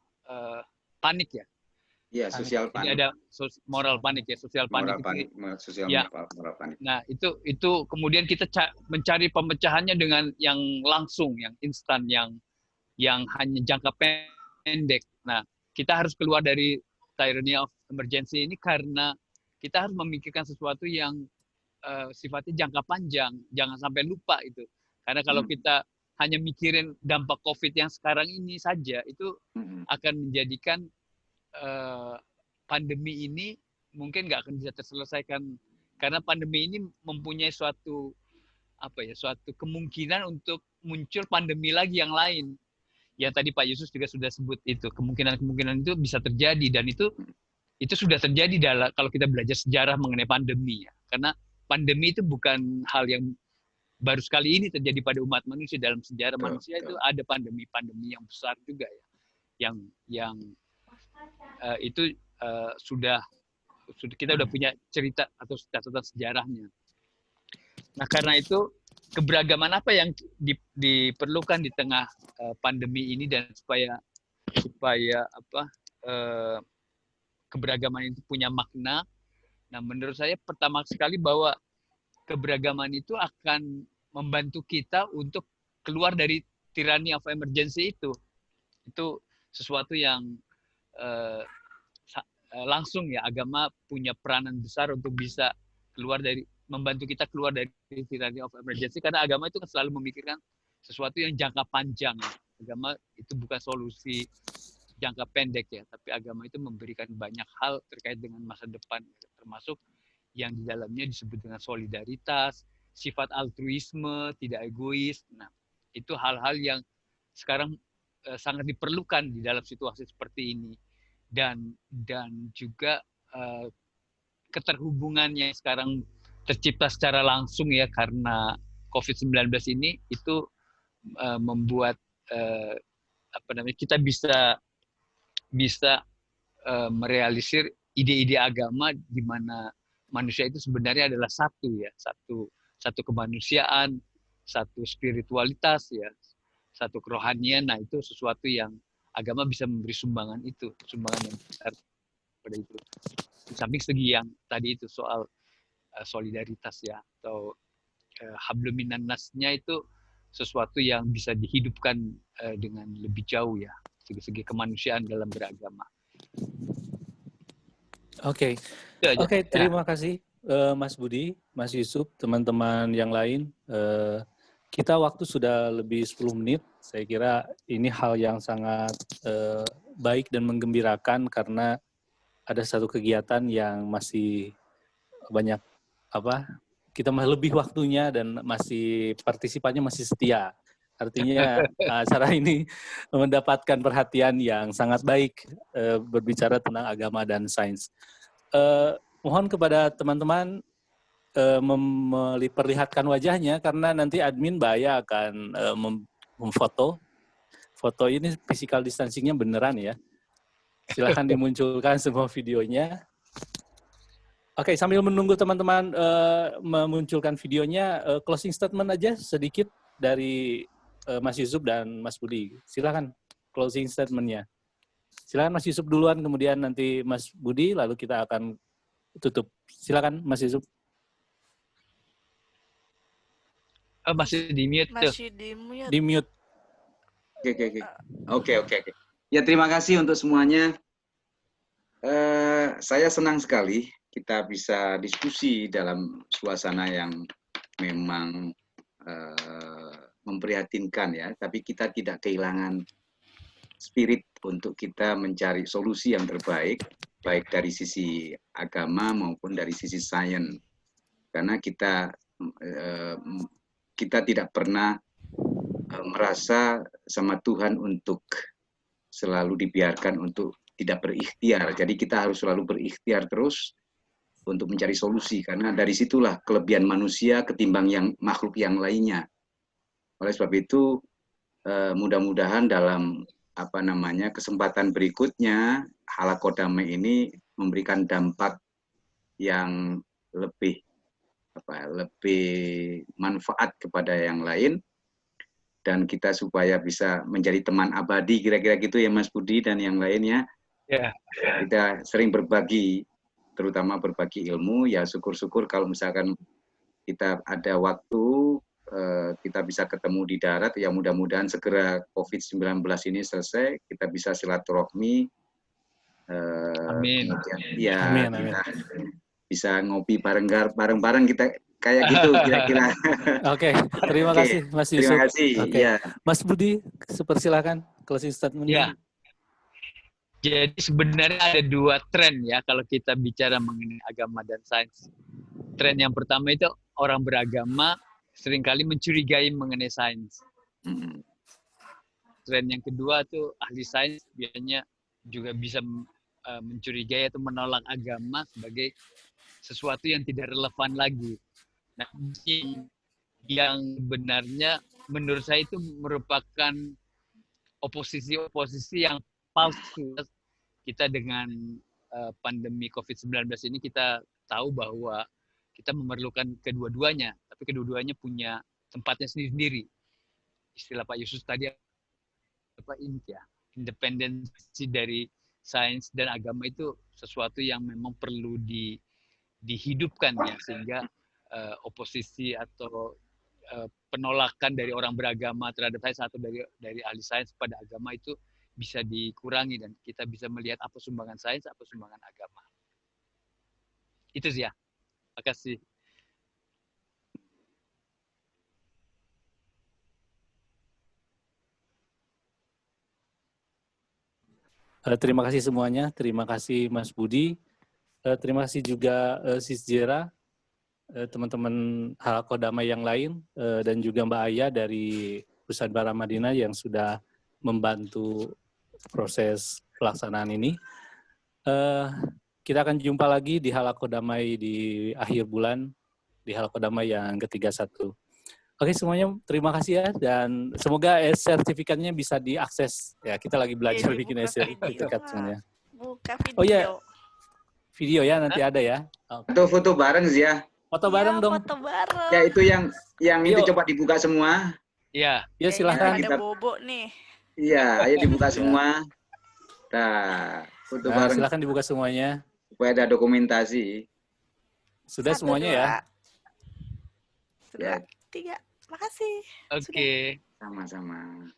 panik ya. Iya, sosial panik. Jadi ada moral panik ya, sosial panik. Moral panik. Nah, itu kemudian kita mencari pemecahannya dengan yang langsung, yang instan, yang hanya jangka pendek. Nah, kita harus keluar dari tyranny of emergency ini karena kita harus memikirkan sesuatu yang sifatnya jangka panjang, jangan sampai lupa itu. Karena kalau kita hanya mikirin dampak COVID yang sekarang ini saja, itu akan menjadikan pandemi ini mungkin nggak akan bisa terselesaikan, karena pandemi ini mempunyai suatu kemungkinan untuk muncul pandemi lagi yang lain yang tadi Pak Yusuf juga sudah sebut itu, kemungkinan-kemungkinan itu bisa terjadi, dan itu sudah terjadi kalau kita belajar sejarah mengenai pandemi ya. Karena pandemi itu bukan hal yang baru sekali ini terjadi pada umat manusia. Dalam sejarah manusia itu ada pandemi-pandemi yang besar juga ya, yang itu sudah kita udah punya cerita atau catatan sejarahnya. Nah, karena itu keberagaman apa yang diperlukan di tengah pandemi ini, dan supaya keberagaman itu punya makna. Nah, menurut saya pertama sekali bahwa keberagaman itu akan membantu kita untuk keluar dari tyranny of emergency itu. Itu sesuatu yang langsung ya, agama punya peranan besar untuk bisa membantu kita keluar dari tyranny of emergency, karena agama itu kan selalu memikirkan sesuatu yang jangka panjang. Agama itu bukan solusi jangka pendek ya, tapi agama itu memberikan banyak hal terkait dengan masa depan, termasuk yang di dalamnya disebut dengan solidaritas, sifat altruisme, tidak egois. Nah, itu hal-hal yang sekarang sangat diperlukan di dalam situasi seperti ini, dan juga keterhubungannya sekarang tercipta secara langsung ya, karena COVID-19 ini itu membuat kita bisa merealisir ide-ide agama di mana manusia itu sebenarnya adalah satu kemanusiaan, satu spiritualitas ya, satu kerohanian. Nah, itu sesuatu yang agama bisa memberi sumbangan yang besar pada itu. Di samping segi yang tadi itu soal solidaritas ya, atau hablum minan nasnya, itu sesuatu yang bisa dihidupkan dengan lebih jauh ya, segi kemanusiaan dalam beragama. Oke, terima kasih Mas Budi, Mas Yusuf, teman-teman yang lain. Kita waktu sudah lebih 10 menit. Saya kira ini hal yang sangat baik dan menggembirakan, karena ada satu kegiatan yang masih banyak kita lebih waktunya, dan masih partisipannya masih setia. Artinya acara ini mendapatkan perhatian yang sangat baik berbicara tentang agama dan sains. Mohon kepada teman-teman memperlihatkan wajahnya, karena nanti admin Baya akan memfoto. Foto ini physical distancing-nya beneran ya. Silahkan dimunculkan semua videonya. Oke, sambil menunggu teman-teman memunculkan videonya, closing statement aja sedikit dari Mas Yusuf dan Mas Budi. Silakan closing statement-nya. Silakan Mas Yusuf duluan, kemudian nanti Mas Budi, lalu kita akan tutup. Silakan Mas Yusuf. Masih di mute. Masih di mute. Di mute. Oke. Ya, terima kasih untuk semuanya. Saya senang sekali kita bisa diskusi dalam suasana yang memang memprihatinkan ya, tapi kita tidak kehilangan spirit untuk kita mencari solusi yang terbaik, baik dari sisi agama maupun dari sisi sains. Karena kita tidak pernah merasa sama Tuhan untuk selalu dibiarkan untuk tidak berikhtiar. Jadi kita harus selalu berikhtiar terus untuk mencari solusi, karena dari situlah kelebihan manusia ketimbang yang makhluk yang lainnya. Oleh sebab itu mudah-mudahan dalam kesempatan berikutnya Halaqah Damai ini memberikan dampak yang lebih manfaat kepada yang lain, dan kita supaya bisa menjadi teman abadi, kira-kira gitu ya Mas Budi dan yang lainnya. Yeah. Kita sering berbagi, terutama berbagi ilmu. Ya syukur-syukur kalau misalkan kita ada waktu, kita bisa ketemu di darat. Ya mudah-mudahan segera COVID-19 ini selesai, kita bisa silaturahmi. Amin. Ya, Amin. kita bisa ngopi bareng-bareng kita kayak gitu kira-kira. Oke, terima kasih Mas Yusuf. Terima kasih. Ya. Mas Budi, silakan closing statement. Ya. Jadi sebenarnya ada dua tren ya kalau kita bicara mengenai agama dan sains. Tren yang pertama itu orang beragama seringkali mencurigai mengenai sains. tren yang kedua tuh ahli sains biasanya juga bisa mencurigai atau menolak agama sebagai sesuatu yang tidak relevan lagi. Nah, yang benarnya menurut saya itu merupakan oposisi yang palsu. Kita dengan pandemi COVID-19 ini kita tahu bahwa kita memerlukan kedua-duanya, tapi kedua-duanya punya tempatnya sendiri-sendiri. Istilah Pak Yusus tadi apa independensi dari sains dan agama itu sesuatu yang memang perlu dihidupkan ya, sehingga oposisi atau penolakan dari orang beragama terhadap sains atau dari ahli sains pada agama itu bisa dikurangi dan kita bisa melihat apa sumbangan sains, apa sumbangan agama. Itu sih ya. Makasih. Terima kasih semuanya. Terima kasih Mas Budi. Terima kasih juga Sis Jera, teman-teman Halakodama yang lain, dan juga Mbak Aya dari Pusat Bara Madinah yang sudah membantu proses pelaksanaan ini. Kita akan jumpa lagi di Halakodamai di akhir bulan, di Halakodamai yang ke-31. Oke semuanya, terima kasih ya, dan semoga sertifikatnya bisa diakses. Ya, kita lagi belajar bikin sertifikat semuanya. Buka video. Oh iya, video ya nanti ada ya. Atau foto bareng Zia. Foto bareng dong. Foto bareng. Ya itu yang itu coba dibuka semua. Iya. Ya silahkan. Ada Bobo nih. Iya, ayo dibuka semua. Nah, foto bareng. Silahkan dibuka semuanya. Supaya ada dokumentasi. Sudah 1, semuanya 2. Ya. Sudah, 3. Makasih. Oke. Sama-sama.